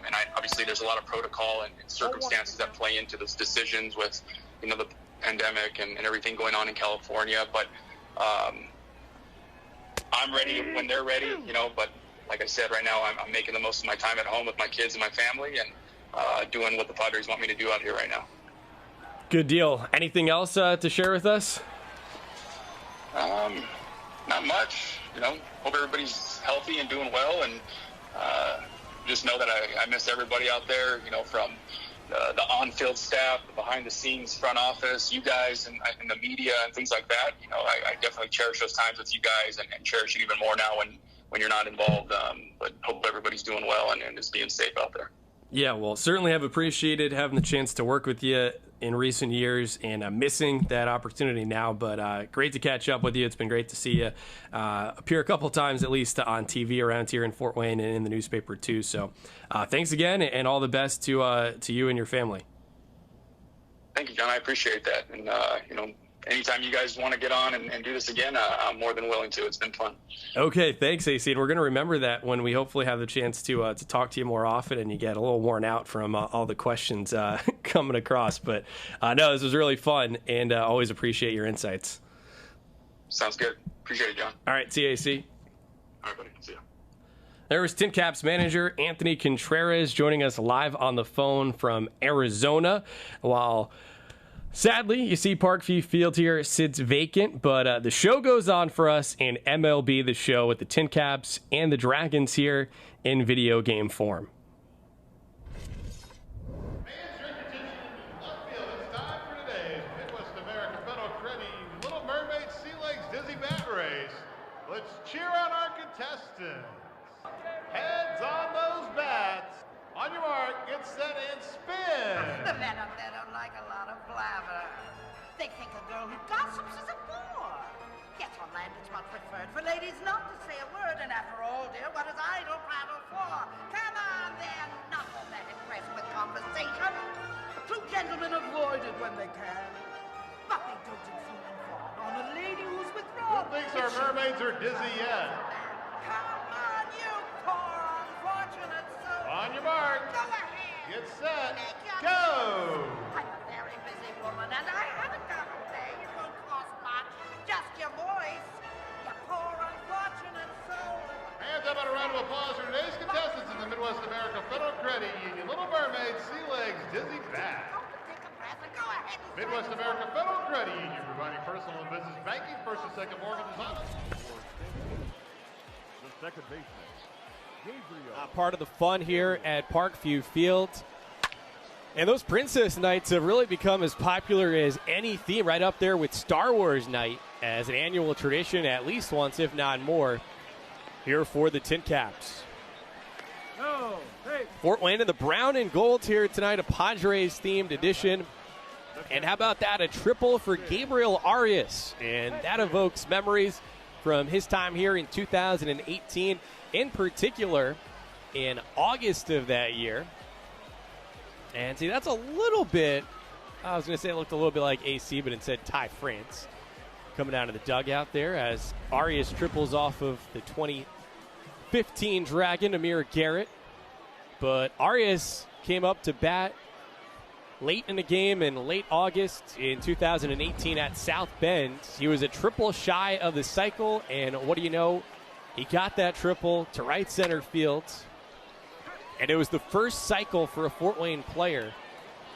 And obviously there's a lot of protocol and circumstances that play into those decisions with, the pandemic and everything going on in California. But I'm ready when they're ready, but like I said, right now I'm making the most of my time at home with my kids and my family, and doing what the Padres want me to do out here right now.
Good deal. Anything else to share with us?
Not much. Hope everybody's healthy and doing well, and just know that I miss everybody out there, from the on-field staff, the behind-the-scenes front office, you guys, and the media and things like that. I definitely cherish those times with you guys, and cherish it even more now when you're not involved. But hope everybody's doing well and is being safe out there.
Yeah, well, certainly have appreciated having the chance to work with you in recent years, and I'm missing that opportunity now, but great to catch up with you. It's been great to see you appear a couple times, at least on TV around here in Fort Wayne and in the newspaper too. So thanks again, and all the best to you and your family.
Thank you, John. I appreciate that. And, anytime you guys want to get on and do this again, I'm more than willing to. It's been fun. Okay,
thanks, AC. And we're going to remember that when we hopefully have the chance to talk to you more often and you get a little worn out from all the questions coming across. But no, this was really fun, and always appreciate your insights.
Sounds good. Appreciate it, John.
All right, see you, AC.
All right, buddy. See ya.
There was TinCaps manager Anthony Contreras joining us live on the phone from Arizona, while sadly, you see Parkview Field here sits vacant, but the show goes on for us in MLB The Show with the TinCaps and the Dragons here in video game form.
Fans, drink attention. Left field, it's time for today's Midwest American Federal Credit Little Mermaid Sea race. Let's cheer on our contestants. Heads on those bats. On your mark, get set and spin.
The men up there don't like a lot of blabber. They think a girl who gossips is a bore. Yet on land it's much preferred for ladies not to say a word. And after all, dear, what is idle prattle for? Come on, they're not all that impressed with conversation. True gentlemen avoid it when they can. But they don't intrude on a lady who's withdrawn.
Who thinks our mermaids are dizzy yet?
Come on, you poor unfortunate soul.
On your mark.
Go ahead.
Get set.
Make your
Go.
I'm a very busy woman, and I haven't got a day. It won't cost much. Just your voice. You poor unfortunate soul.
Hands up and a round of applause for today's contestants in the Midwest America Federal Credit Union. Little Mermaid, Sea Legs, Dizzy Bat.
Take a breath and go ahead and
Midwest America Federal Credit Union, providing personal and business banking, first and second mortgages on.
The second baseman, Gabriel.
Part of the fun here at Parkview Field. And those Princess Nights have really become as popular as any theme, right up there with Star Wars Night as an annual tradition, at least once, if not more, here for the TinCaps.
No, hey.
Fort Wayne and the brown and gold here tonight, a Padres-themed edition. And how about that, a triple for Gabriel Arias. And that evokes memories from his time here in 2018, in particular in August of that year. And see, that's a little bit, I was going to say it looked a little bit like AC, but instead Ty France coming out of the dugout there as Arias triples off of the 2015 Dragon, Amir Garrett. But Arias came up to bat late in the game in late August in 2018 at South Bend. He was a triple shy of the cycle, and what do you know? He got that triple to right center field. And it was the first cycle for a Fort Wayne player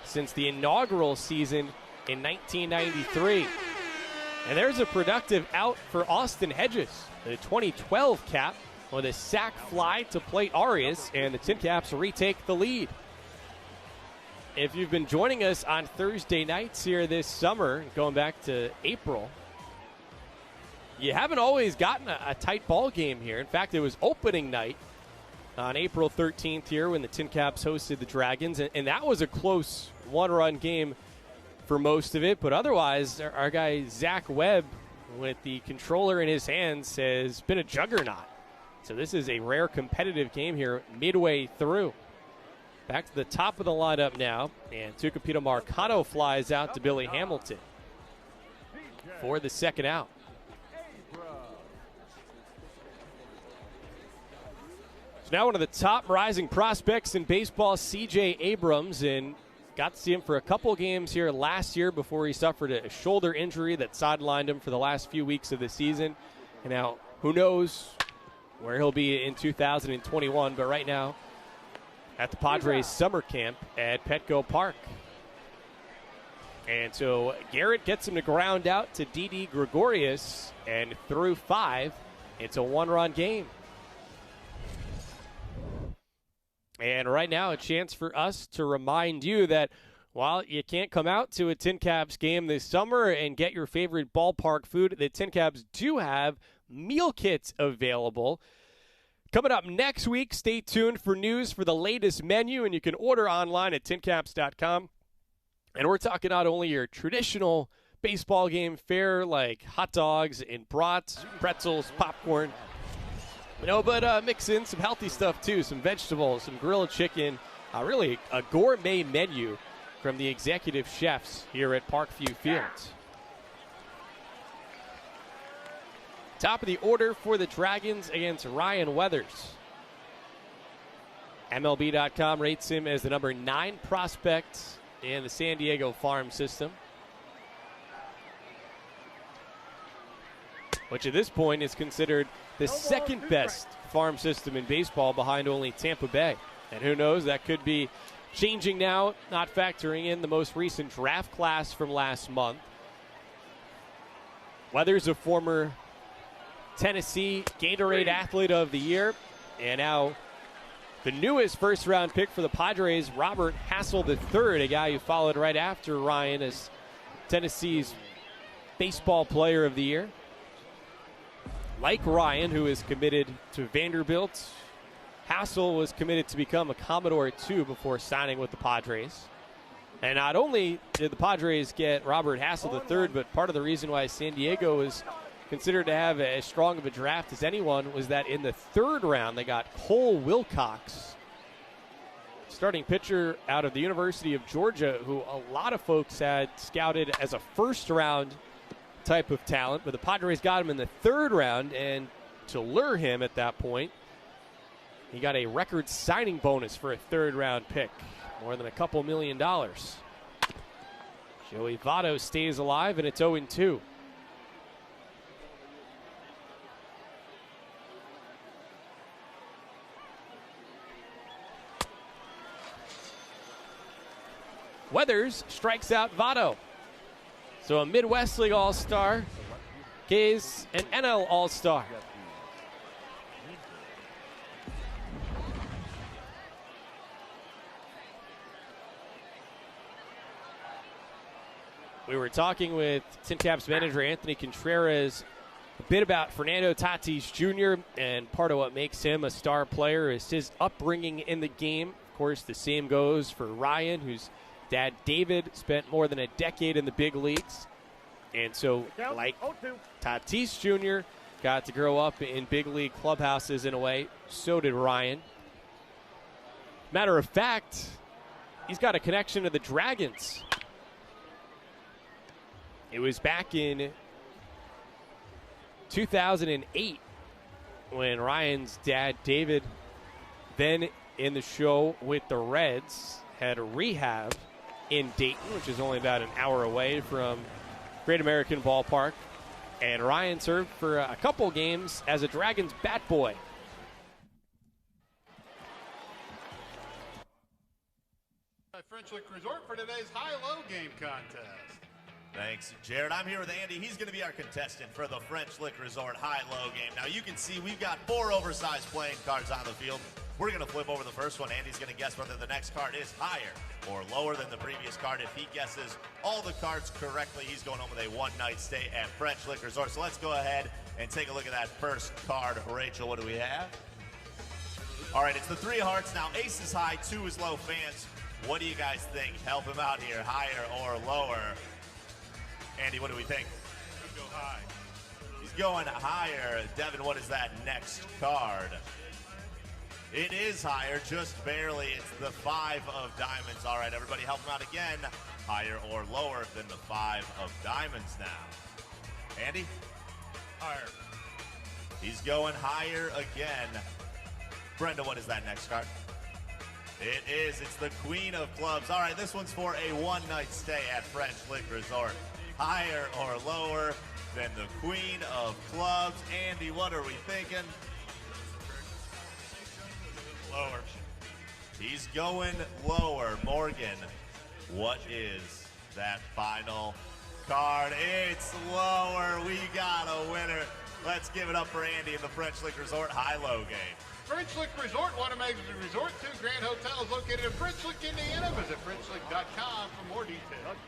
since the inaugural season in 1993. And there's a productive out for Austin Hedges, the 2012 cap, with a sac fly to plate Arias, and the TinCaps retake the lead. If you've been joining us on Thursday nights here this summer, going back to April, you haven't always gotten a tight ball game here. In fact, it was opening night on April 13th here when the TinCaps hosted the Dragons, and that was a close one-run game for most of it. But otherwise, our guy Zach Webb, with the controller in his hands, has been a juggernaut. So this is a rare competitive game here midway through. Back to the top of the lineup now, and Tucapita Marcano flies out to Billy Hamilton for the second out. So now one of the top rising prospects in baseball, C.J. Abrams, and got to see him for a couple games here last year before he suffered a shoulder injury that sidelined him for the last few weeks of the season. And now, who knows where he'll be in 2021, but right now at the Padres summer camp at Petco Park. And so Garrett gets him to ground out to Didi Gregorius, and through 5, it's a one-run game. And right now, a chance for us to remind you that while you can't come out to a TinCaps game this summer and get your favorite ballpark food, the TinCaps do have meal kits available. Coming up next week, stay tuned for news for the latest menu, and you can order online at tincaps.com. And we're talking not only your traditional baseball game fare like hot dogs and brats, pretzels, popcorn, but mix in some healthy stuff too, some vegetables, some grilled chicken, really a gourmet menu from the executive chefs here at Parkview Fields. Top of the order for the Dragons against Ryan Weathers. MLB.com rates him as the number 9 prospect in the San Diego farm system, which at this point is considered the second best farm system in baseball behind only Tampa Bay. And who knows, that could be changing now, not factoring in the most recent draft class from last month. Weathers, a former Tennessee Gatorade Athlete of the Year, and now the newest first-round pick for the Padres, Robert Hassel III, a guy who followed right after Ryan as Tennessee's Baseball Player of the Year. like Ryan, who is committed to Vanderbilt, Hassel was committed to become a Commodore too before signing with the Padres. And not only did the Padres get Robert Hassel III, but part of the reason why San Diego was considered to have as strong of a draft as anyone was that in the third round they got Cole Wilcox, starting pitcher out of the University of Georgia, who a lot of folks had scouted as a first-round type of talent, but the Padres got him in the third round, and to lure him at that point, he got a record signing bonus for a third-round pick, more than a couple $1 million. Joey Votto stays alive, and it's 0-2. Weathers strikes out Votto. So a Midwest League All-Star, Gaze an NL All-Star. We were talking with TinCaps manager Anthony Contreras a bit about Fernando Tatis Jr., and part of what makes him a star player is his upbringing in the game. Of course, the same goes for Ryan, whose dad David spent more than a decade in the big leagues. And so, like Tatis Jr. got to grow up in big league clubhouses in a way, so did Ryan. Matter of fact, he's got a connection to the Dragons. It was back in 2008 when Ryan's dad, David, then in the show with the Reds, had a rehab in Dayton, which is only about an hour away from Great American Ballpark. And Ryan served for a couple games as a Dragons bat boy.
French Lick Resort for today's high-low game contest.
Thanks, Jared. I'm here with Andy. He's going to be our contestant for the French Lick Resort high-low game. Now, you can see we've got 4 oversized playing cards on the field. We're going to flip over the first one. Andy's going to guess whether the next card is higher or lower than the previous card. If he guesses all the cards correctly, he's going home with a one-night stay at French Lick Resort. So let's go ahead and take a look at that first card. Rachel, what do we have? All right, it's the 3 of hearts. Now, ace is high, 2 is low. Fans, what do you guys think? Help him out here, higher or lower? Andy, what do we think?
Go high.
He's going higher. Devin, what is that next card? It is higher, just barely. It's the 5 of diamonds. All right, everybody help him out again. Higher or lower than the 5 of diamonds now. Andy?
Higher.
He's going higher again. Brenda, what is that next card? It is. It's the Queen of Clubs. All right, this one's for a one-night stay at French Lick Resort. Higher or lower than the Queen of Clubs. Andy, what are we thinking?
Lower.
He's going lower. Morgan, what is that final card? It's lower. We got a winner. Let's give it up for Andy in the French Lick Resort high-low game.
French Lick Resort, Wanamaker's Resort, 2 Grand Hotels located in French Lick, Indiana. Visit FrenchLick.com for more details.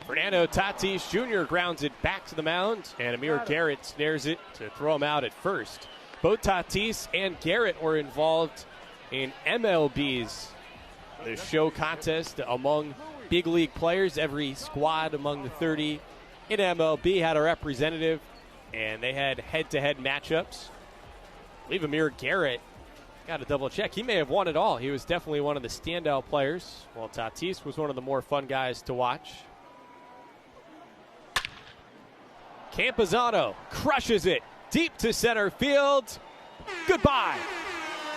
Fernando Tatis Jr. grounds it back to the mound, and Amir Garrett snares it to throw him out at first. Both Tatis and Garrett were involved in MLB's the show contest among big league players. Every squad among the 30 in MLB had a representative, and they had head-to-head matchups. I believe Amir Garrett, got to double check, he may have won it all. He was definitely one of the standout players, while Tatis was one of the more fun guys to watch. Campazano crushes it deep to center field. Goodbye.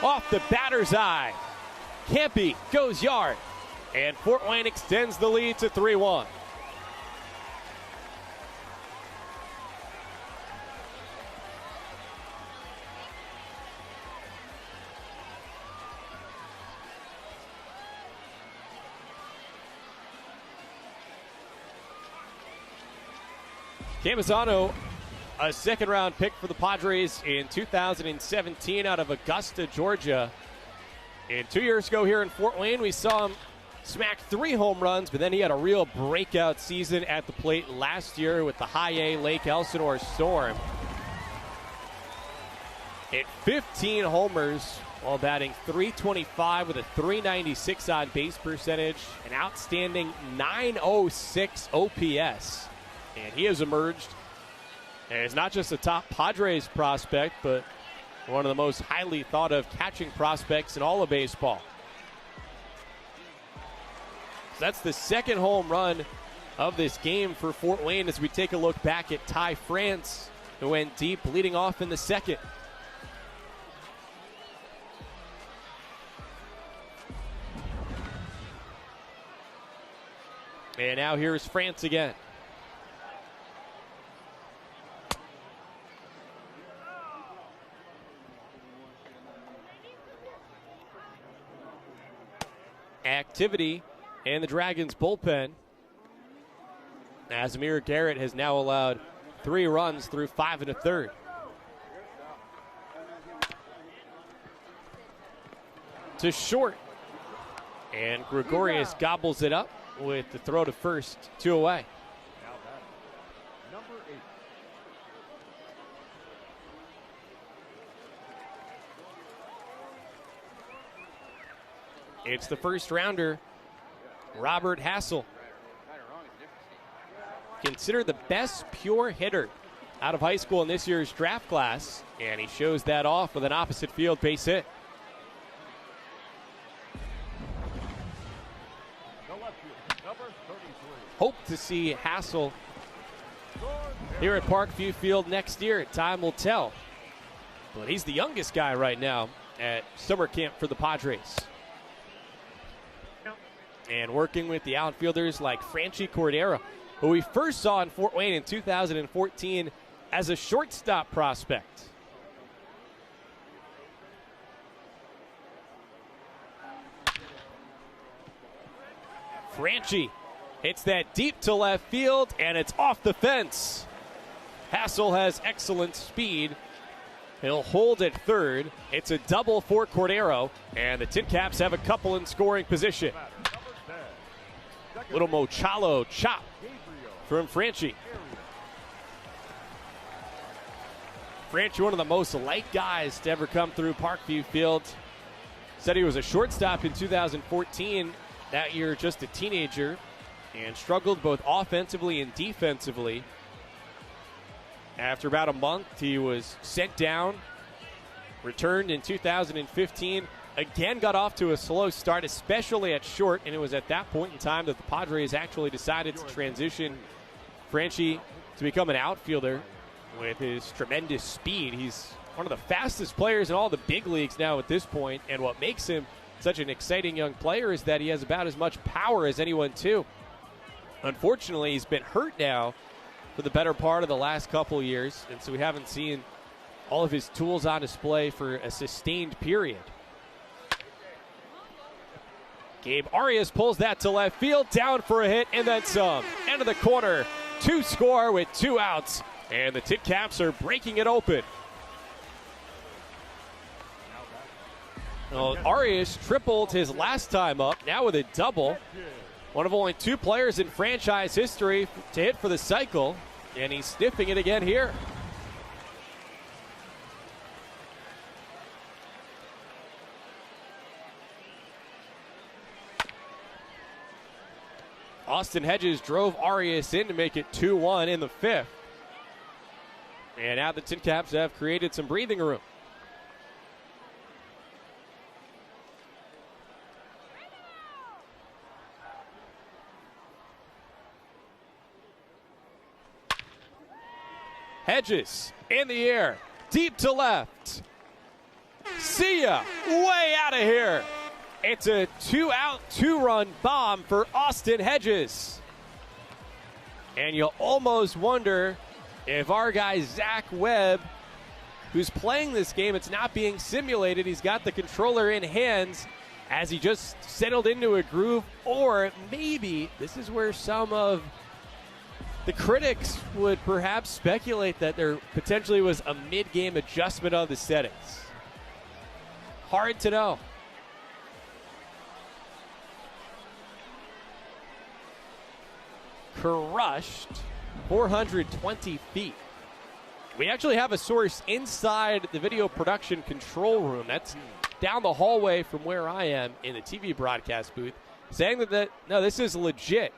Off the batter's eye. Campy goes yard. And Fort Wayne extends the lead to 3-1. Campazano, a second-round pick for the Padres in 2017 out of Augusta, Georgia. And 2 years ago here in Fort Wayne, we saw him smacked 3 home runs, but then he had a real breakout season at the plate last year with the High A Lake Elsinore Storm. Hit 15 homers while batting .325 with a .396 on base percentage, an outstanding .906 OPS. And he has emerged as not just a top Padres prospect, but one of the most highly thought of catching prospects in all of baseball. So that's the second home run of this game for Fort Wayne as we take a look back at Ty France, who went deep, leading off in the second. And now here's France again. Activity in the Dragons bullpen, as Amir Garrett has now allowed 3 runs through 5 1/3. To short, and Gregorius gobbles it up with the throw to first, 2 away.
Now batting, number 8.
It's the first rounder, Robert Hassel. Considered the best pure hitter out of high school in this year's draft class, and he shows that off with an opposite field base hit.
The left field, number 33.
Hope to see Hassel here at Parkview Field next year. Time will tell. But he's the youngest guy right now at summer camp for the Padres. And working with the outfielders like Franchi Cordero, who we first saw in Fort Wayne in 2014 as a shortstop prospect. Franchi hits that deep to left field, and it's off the fence. Hassel has excellent speed. He'll hold at third. It's a double for Cordero, and the TinCaps have a couple in scoring position. Little Mochalo chop from Franchi. Franchi, one of the most light guys to ever come through Parkview Field. Said he was a shortstop in 2014, that year just a teenager, and struggled both offensively and defensively. After about a month, he was sent down, returned in 2015, again got off to a slow start, especially at short, and it was at that point in time that the Padres actually decided to transition Franchi to become an outfielder with his tremendous speed. He's one of the fastest players in all the big leagues now at this point, and what makes him such an exciting young player is that he has about as much power as anyone, too. Unfortunately, he's been hurt now for the better part of the last couple years, and so we haven't seen all of his tools on display for a sustained period. Gabe Arias pulls that to left field, down for a hit, and then some. End of the corner, 2 score with 2 outs, and the TinCaps are breaking it open. Well, Arias tripled his last time up, now with a double. One of only 2 players in franchise history to hit for the cycle, and he's sniffing it again here. Austin Hedges drove Arias in to make it 2-1 in the 5th. And now the TinCaps have created some breathing room. Hedges in the air, deep to left. See ya, way out of here. It's a 2-out, 2-run bomb for Austin Hedges. And you'll almost wonder if our guy Zach Webb, who's playing this game, it's not being simulated, he's got the controller in hands as he just settled into a groove, or maybe this is where some of the critics would perhaps speculate that there potentially was a mid-game adjustment of the settings. Hard to know. crushed 420 feet. We actually have a source inside the video production control room. That's down the hallway from where I am in the TV broadcast booth, saying that no, this is legit,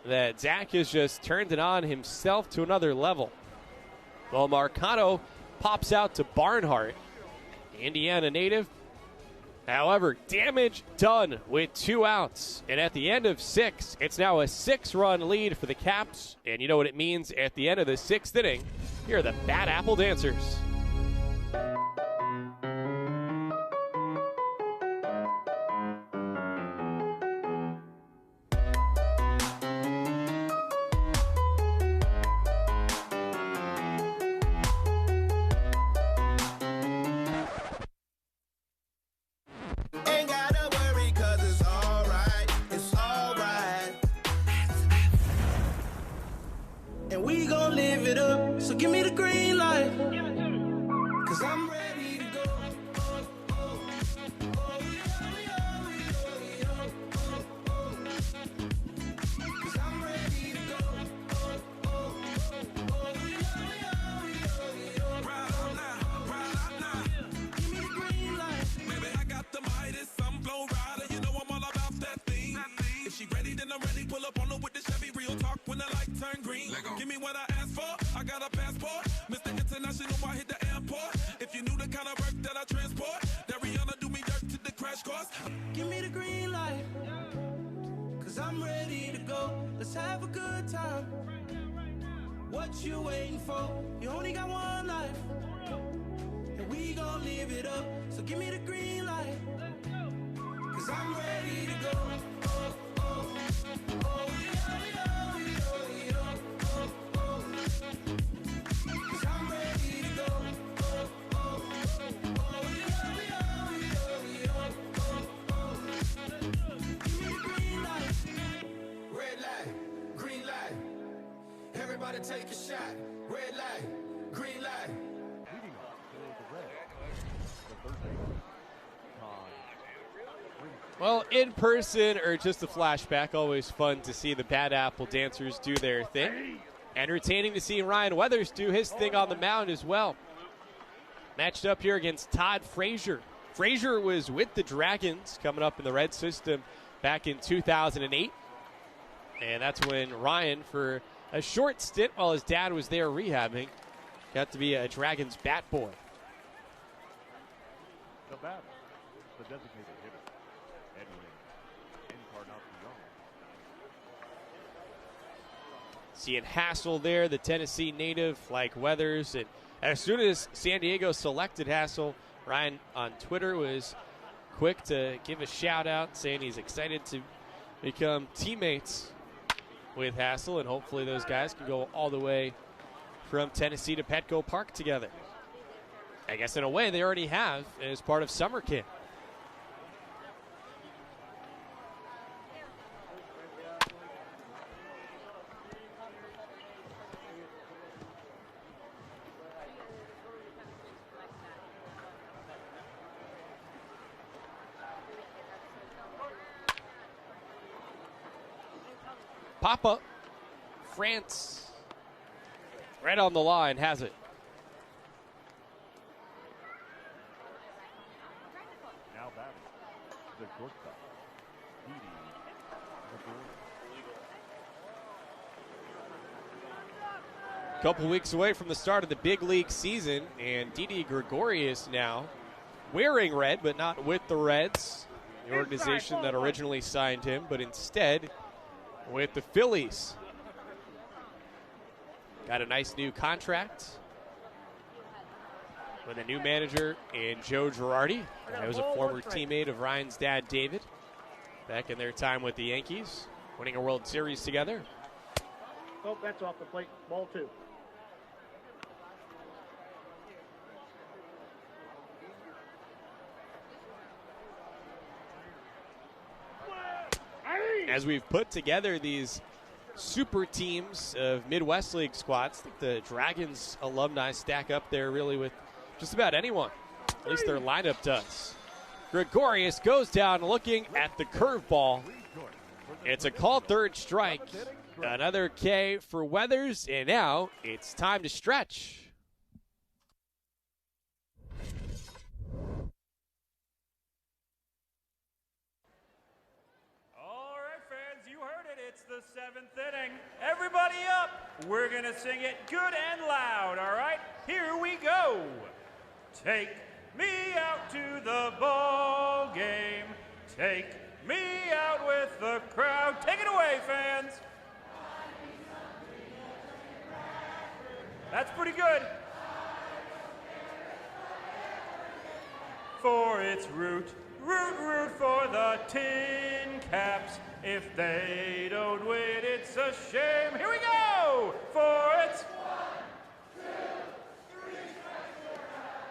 that Zach has just turned it on himself to another level. Well, Marcano pops out to Barnhart, Indiana native. However, damage done with 2 outs. And at the end of 6, it's now a 6-run lead for the Caps. And you know what it means at the end of the 6th inning. Here are the Bad Apple Dancers.
What you waiting for? You only got one life, and we gon' live it up. So give me the green light, 'cause I'm ready to go. Oh, oh, oh, yo, yo, yo, oh, oh. 'Cause I'm ready to go. Oh, oh, oh, yo, yo, yo, oh, oh. Give me the green light. Red light, green light. Everybody take a shot. Red light, green light.
Leading off for the Reds, the third baseman, Todd.
Well, in person or just a flashback, always fun to see the Bad Apple Dancers do their thing. Entertaining to see Ryan Weathers do his thing on the mound as well. Matched up here against Todd Frazier. Frazier was with the Dragons coming up in the Red system back in 2008. And that's when Ryan, for a short stint while his dad was there rehabbing, got to be a Dragons bat boy.
The batter, the designated hitter, Edwin Encarnacion.
Seeing Hassel there, the Tennessee native, like Weathers. And as soon as San Diego selected Hassel, Ryan on Twitter was quick to give a shout out, saying he's excited to become teammates with Hassel, and hopefully those guys can go all the way from Tennessee to Petco Park together. I guess in a way they already have as part of summer camp. Papa France right on the line has it.
Now batting, the shortstop, Didi Gregorius.
Couple weeks away from the start of the big league season, and Didi Gregorius now wearing red, but not with the Reds, the organization that originally signed him, but instead with the Phillies. Got a nice new contract with a new manager in Joe Girardi. He was a former teammate of Ryan's dad, David, back in their time with the Yankees, winning a World Series together.
Oh, that's off the plate. Ball 2.
As we've put together these super teams of Midwest League squads, I think the Dragons alumni stack up there really with just about anyone. At least their lineup does. Gregorius goes down looking at the curveball. It's a called third strike. Another K for Weathers, and now it's time to stretch.
All right, fans, you heard it. It's the 7th inning. Everybody up. We're going to sing it good and loud, all right? Here we go. Take me out to the ball game. Take me out with the crowd. Take it away, fans. That's pretty good. For it's root for the TinCaps. If they don't win, it's a shame. Here we go. For it's 1, 2,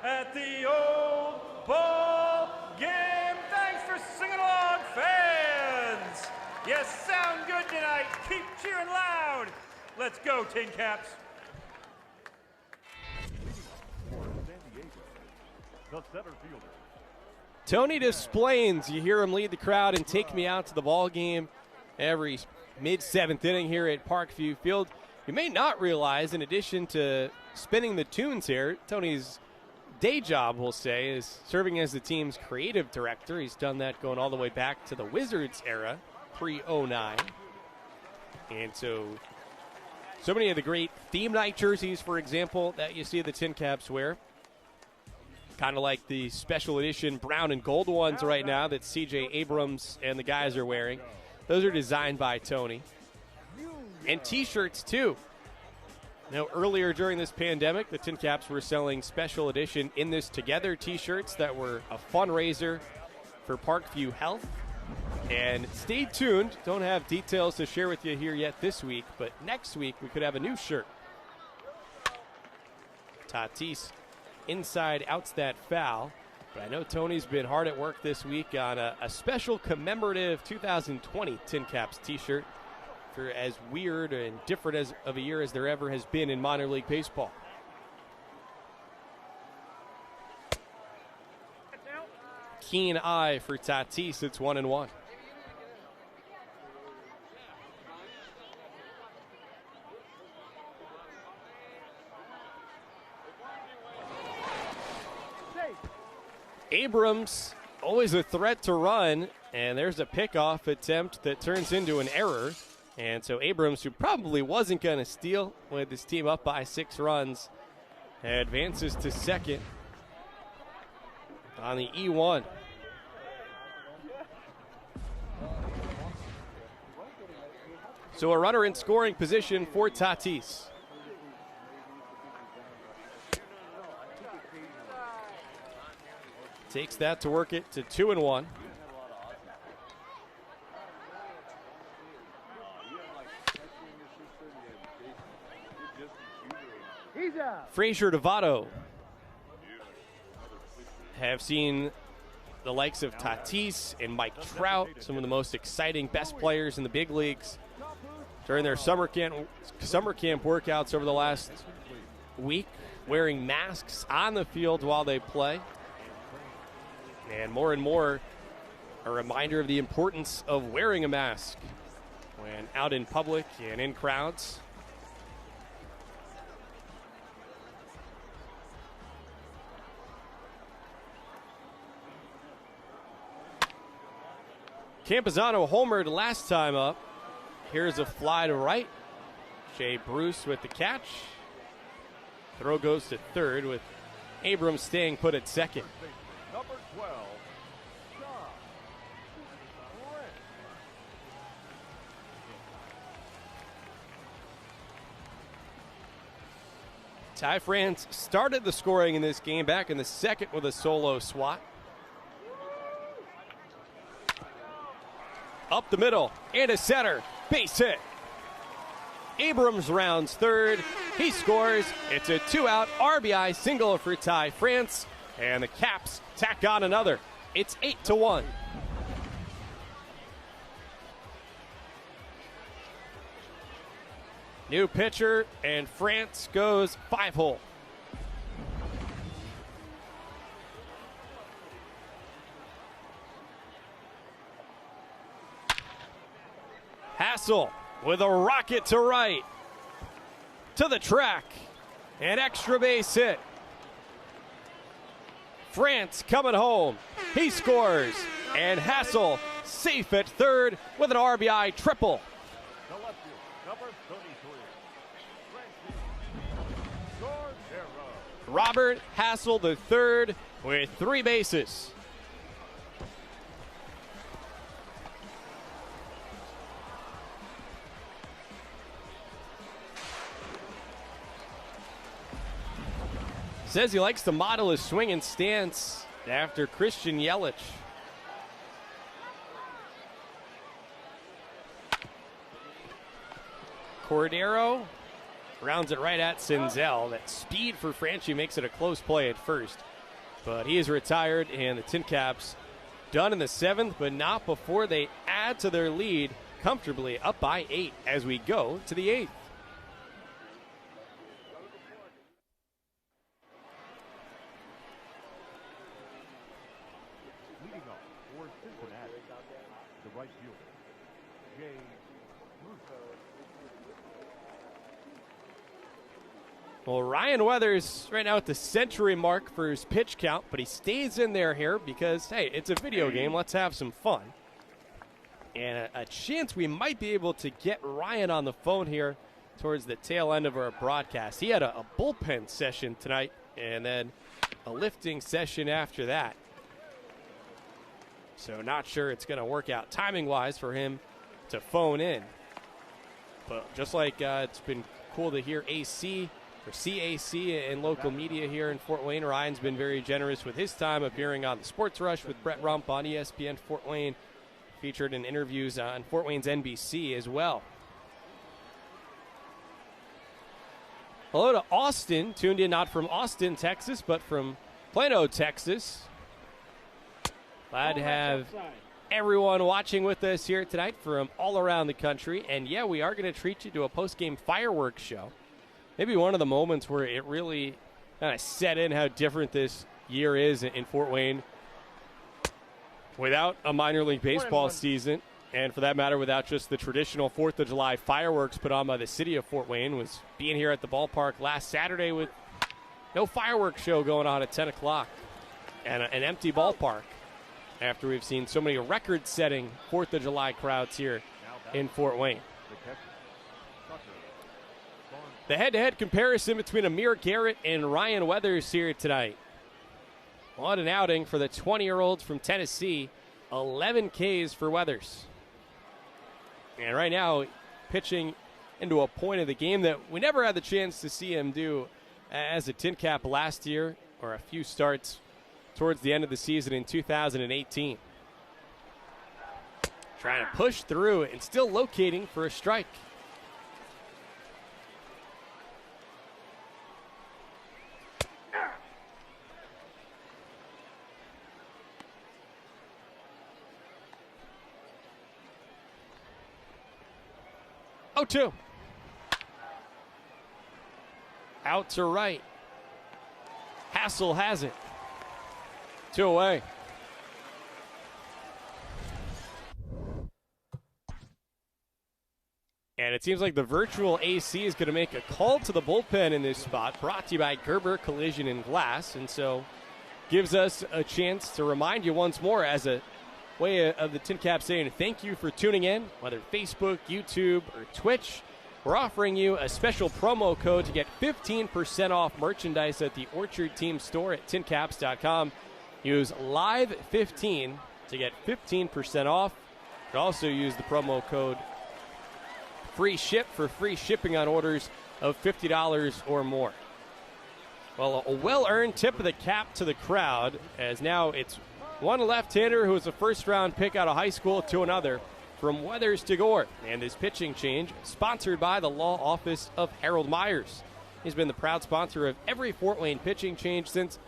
3, at the old ball game. Thanks for singing along, fans. You sound good tonight. Keep cheering loud. Let's go, TinCaps.
The center fielder.
Tony Desplains, you hear him lead the crowd and take me out to the ball game every mid-7th inning here at Parkview Field. You may not realize, in addition to spinning the tunes here, Tony's day job, we'll say, is serving as the team's creative director. He's done that going all the way back to the Wizards era, pre-09. And so many of the great theme night jerseys, for example, that you see the TinCaps wear, kind of like the special edition brown and gold ones right now that C.J. Abrams and the guys are wearing. Those are designed by Tony. And T-shirts, too. Now, earlier during this pandemic, the TinCaps were selling special edition In This Together T-shirts that were a fundraiser for Parkview Health. And stay tuned. Don't have details to share with you here yet this week, but next week we could have a new shirt. Tatis inside outs that foul. But I know Tony's been hard at work this week on a special commemorative 2020 TinCaps T-shirt for as weird and different of a year as there ever has been in minor league baseball. Keen eye for Tatis. It's 1-1. Abrams, always a threat to run, and there's a pickoff attempt that turns into an error. And so Abrams, who probably wasn't going to steal with his team up by 6 runs, advances to second on the E1. So a runner in scoring position for Tatis. Takes that to work it to 2-1. Frazier Devato have seen the likes of Tatis and Mike Trout, some of the most exciting, best players in the big leagues, during their summer camp workouts over the last week, wearing masks on the field while they play. And more, a reminder of the importance of wearing a mask when out in public and in crowds. Campazano homered last time up. Here's a fly to right. Shea Bruce with the catch. Throw goes to third with Abrams staying put at second.
Number 12,
Ty France started the scoring in this game back in the second with a solo swat. Up the middle, and a center, base hit. Abrams rounds third, he scores. It's a 2-out RBI single for Ty France, and the Caps tack on another. It's 8-1. New pitcher, and France goes 5-hole. Hassel with a rocket to right, to the track, an extra base hit. France coming home. He scores, and Hassel safe at third with an RBI triple.
The left field, number 33, Cordero.
Robert Hassel the third with 3 bases. Says he likes to model his swing and stance after Christian Yelich. Cordero rounds it right at Senzel. That speed for Franchi makes it a close play at first. But he is retired, and the TinCaps done in the 7th, but not before they add to their lead comfortably, up by 8 as we go to the 8th.
Leading off for Cincinnati, the right fielder, Jay Russo.
Well, Ryan Weathers right now at the century mark for his pitch count, but he stays in there here because, hey, it's a video game. Let's have some fun. And a chance we might be able to get Ryan on the phone here towards the tail end of our broadcast. He had a bullpen session tonight and then a lifting session after that. So not sure it's going to work out timing-wise for him to phone in. But just like it's been cool to hear AC or CAC in local media here in Fort Wayne, Ryan's been very generous with his time appearing on the Sports Rush with Brett Rump on ESPN Fort Wayne, featured in interviews on Fort Wayne's NBC as well. Hello to Austin, tuned in not from Austin, Texas, but from Plano, Texas. Glad to have everyone watching with us here tonight from all around the country. And yeah, we are going to treat you to a post-game fireworks show. Maybe one of the moments where it really kind of set in how different this year is in Fort Wayne without a minor league baseball season, and for that matter, without just the traditional 4th of July fireworks put on by the city of Fort Wayne, was being here at the ballpark last Saturday with no fireworks show going on at 10 o'clock and an empty ballpark after we've seen so many record-setting 4th of July crowds here in Fort Wayne. The head-to-head comparison between Amir Garrett and Ryan Weathers here tonight. What an outing for the 20-year-olds from Tennessee. 11 Ks for Weathers. And right now, pitching into a point of the game that we never had the chance to see him do as a TinCap last year, or a few starts towards the end of the season in 2018. Trying to push through and still locating for a strike. Oh, 2. Out to right. Hassel has it. 2 away. And it seems like the virtual AC is going to make a call to the bullpen in this spot, brought to you by Gerber Collision and Glass. And so gives us a chance to remind you once more, as a way of the TinCaps saying thank you for tuning in, whether Facebook, YouTube, or Twitch. We're offering you a special promo code to get 15% off merchandise at the Orchard Team store at tincaps.com. Use LIVE15 to get 15% off. You can also use the promo code free ship for free shipping on orders of $50 or more. Well, a well-earned tip of the cap to the crowd, as now it's one left-hander who was a first-round pick out of high school to another, from Weathers to Gore. And his pitching change, sponsored by the law office of Harold Myers. He's been the proud sponsor of every Fort Wayne pitching change since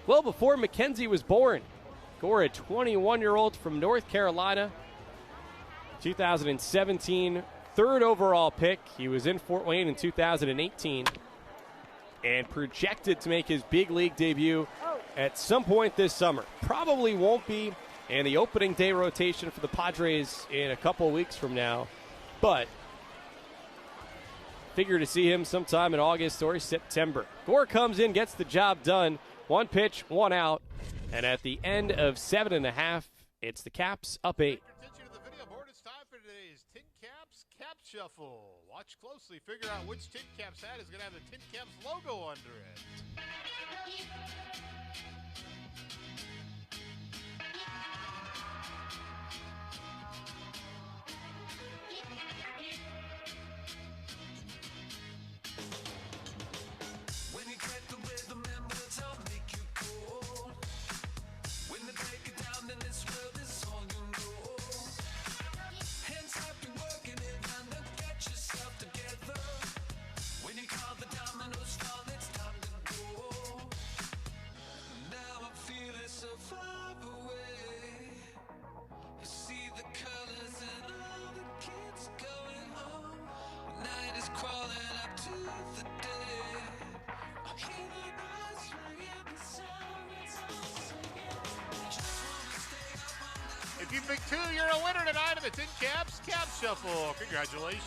well before Mackenzie was born. Gore, a 21-year-old from North Carolina, 2017 third overall pick. He was in Fort Wayne in 2018 and projected to make his big league debut at some point this summer. Probably won't be in the opening day rotation for the Padres in a couple weeks from now, but figure to see him sometime in August or September. Gore comes in, gets the job done. 1 pitch, 1 out. And at the end of 7.5, it's the Caps up 8.
Attention to the video board. It's time for today's TinCaps Cap Shuffle. Watch closely. Figure out which TinCaps hat is going to have the TinCaps logo under it. If you pick 2, you're a winner tonight of the TinCaps Cap Shuffle. Congratulations.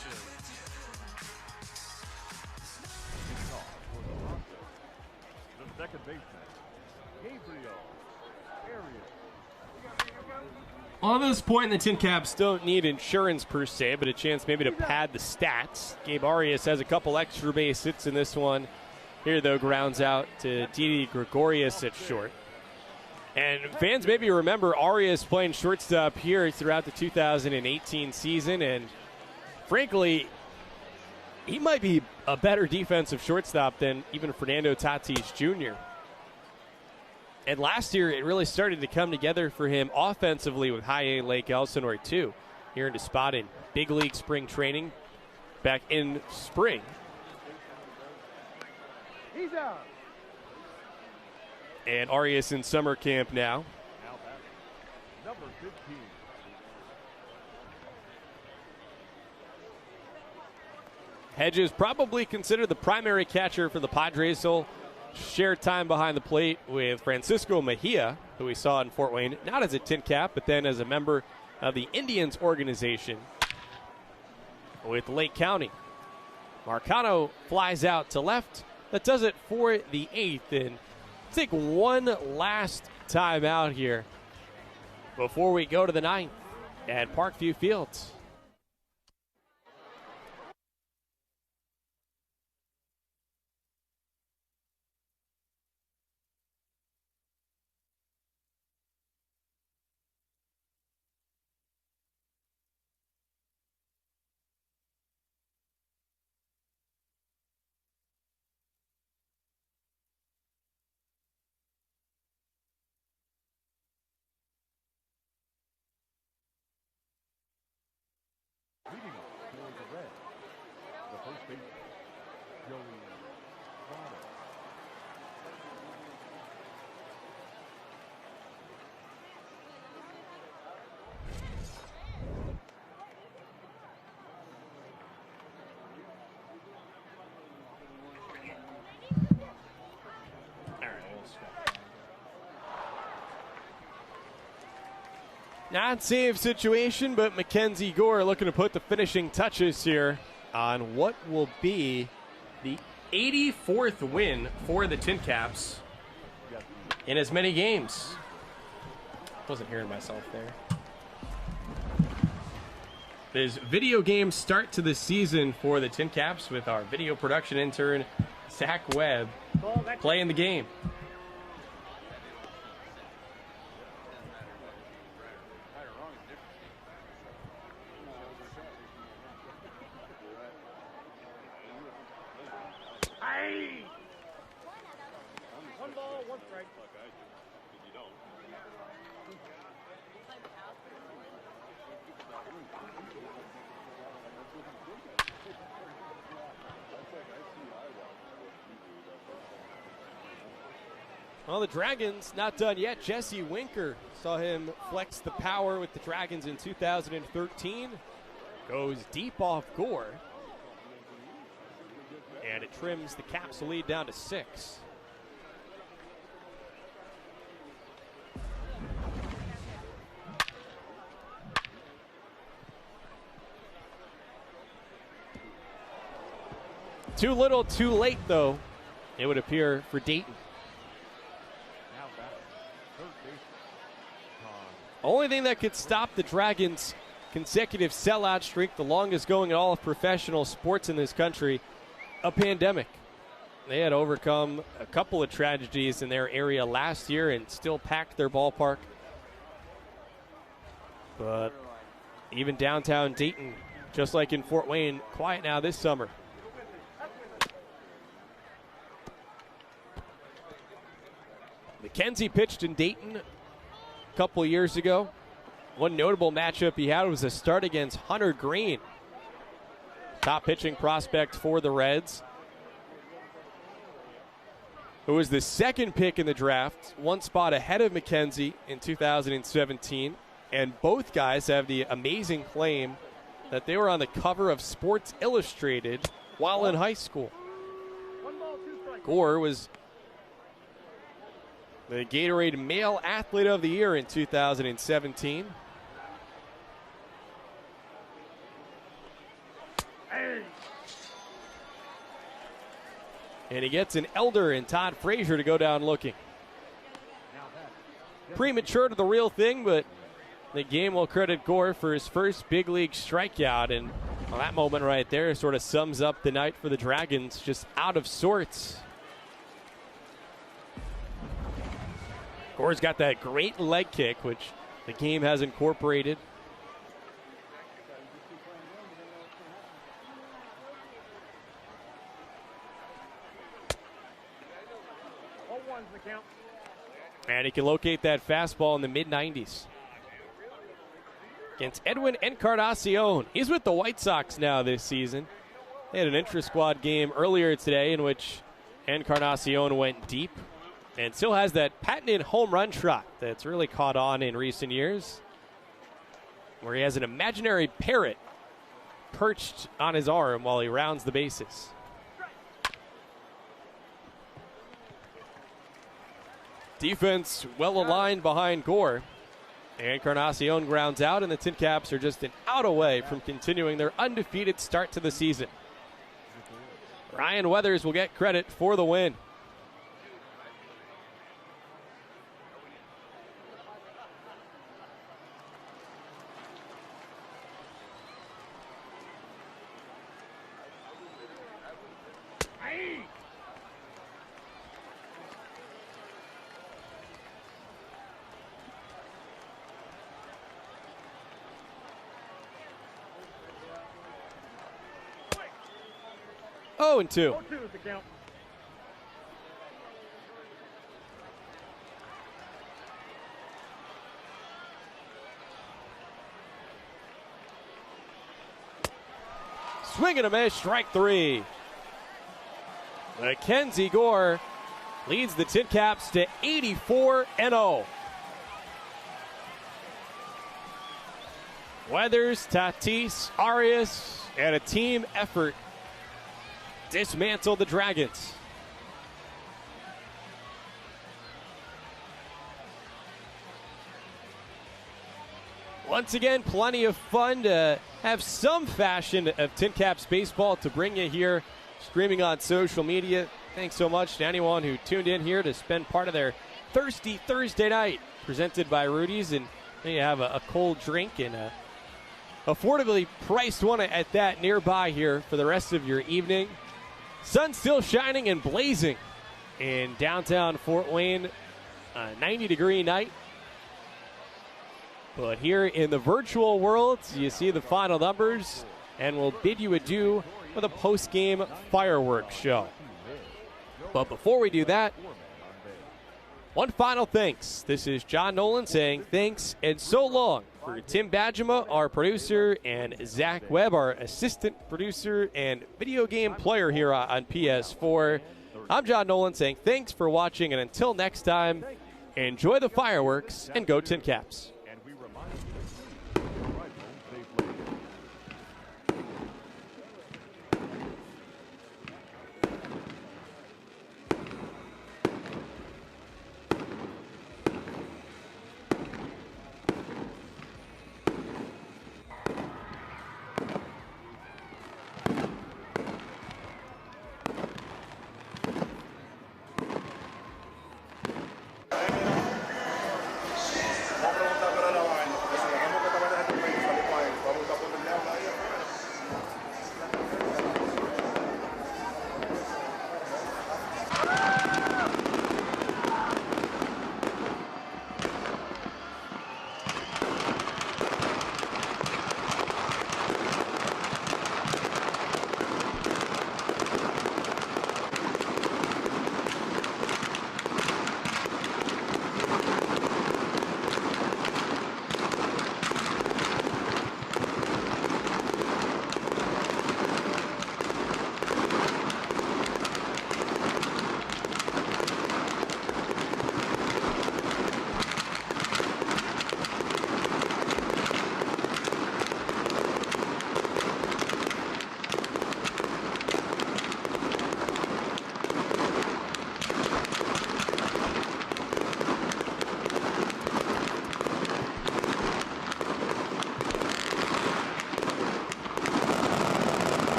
The second baseman, Gabriel Arias.
Well, at this point, the TinCaps don't need insurance per se, but a chance maybe to pad the stats. Gabe Arias has a couple extra base hits in this one. Here, though, grounds out to Didi Gregorius at short. And fans maybe remember Arias playing shortstop here throughout the 2018 season, and frankly, he might be a better defensive shortstop than even Fernando Tatis Jr. And last year, it really started to come together for him offensively with High A Lake Elsinore, too. Here in spot in big league spring training back in spring.
He's out.
And Arias in summer camp now.
Now back, number 15.
Hedges probably considered the primary catcher for the Padres. He'll share time behind the plate with Francisco Mejia, who we saw in Fort Wayne, not as a TinCap, but then as a member of the Indians organization with Lake County. Marcano flies out to left. That does it for the 8th. And let's take one last time out here before we go to the 9th at Parkview Fields.
Leading off for the Reds, the first baseman, Joey Votto.
Not save situation, but Mackenzie Gore looking to put the finishing touches here on what will be the 84th win for the TinCaps in as many games. Wasn't hearing myself there. There's video game start to the season for the TinCaps with our video production intern, Zach Webb, playing the game.
One ball, one strike.
Well, the Dragons not done yet. Jesse Winker saw him flex the power with the Dragons in 2013. Goes deep off Gore. And it trims the Caps lead down to 6. Too little, too late, though, it would appear, for Dayton.
Now back, third base, Todd.
Only thing that could stop the Dragons' consecutive sellout streak, the longest going in all of professional sports in this country, a pandemic. They had overcome a couple of tragedies in their area last year and still packed their ballpark. But even downtown Dayton, just like in Fort Wayne, quiet now this summer. McKenzie pitched in Dayton a couple years ago. One notable matchup he had was a start against Hunter Green, top pitching prospect for the Reds, who was the second pick in the draft, one spot ahead of McKenzie in 2017. And both guys have the amazing claim that they were on the cover of Sports Illustrated while in high school. Gore was the Gatorade Male Athlete of the Year in 2017. And he gets an elder in Todd Frazier to go down looking. Premature to the real thing, but the game will credit Gore for his first big league strikeout. And well, that moment right there sort of sums up the night for the Dragons, just out of sorts. Gore's got that great leg kick, which the game has incorporated. And he can locate that fastball in the mid-90s. Against Edwin Encarnacion. He's with the White Sox now this season. They had an intra-squad game earlier today in which Encarnacion went deep and still has that patented home run trot that's really caught on in recent years, where he has an imaginary parrot perched on his arm while he rounds the bases. Defense well aligned behind Gore. Encarnacion grounds out, and the TinCaps are just an out away from continuing their undefeated start to the season. Ryan Weathers will get credit for the win. Oh, and 2.
4-2 is the count.
Swing and a miss, strike 3. Mackenzie Gore leads the TinCaps to 84-0. Weathers, Tatis, Arias, and a team effort dismantle the Dragons. Once again, plenty of fun to have some fashion of TinCaps baseball to bring you here, streaming on social media. Thanks so much to anyone who tuned in here to spend part of their Thirsty Thursday night, presented by Rudy's, and you have a cold drink and a affordably priced one at that nearby here for the rest of your evening. Sun still shining and blazing in downtown Fort Wayne, a 90-degree night. But here in the virtual world, you see the final numbers, and we'll bid you adieu with a post-game fireworks show. But before we do that, one final thanks. This is John Nolan saying thanks and so long for Tim Badgema, our producer, and Zach Webb, our assistant producer and video game player here on PS4. I'm John Nolan saying thanks for watching, and until next time, enjoy the fireworks and go TinCaps.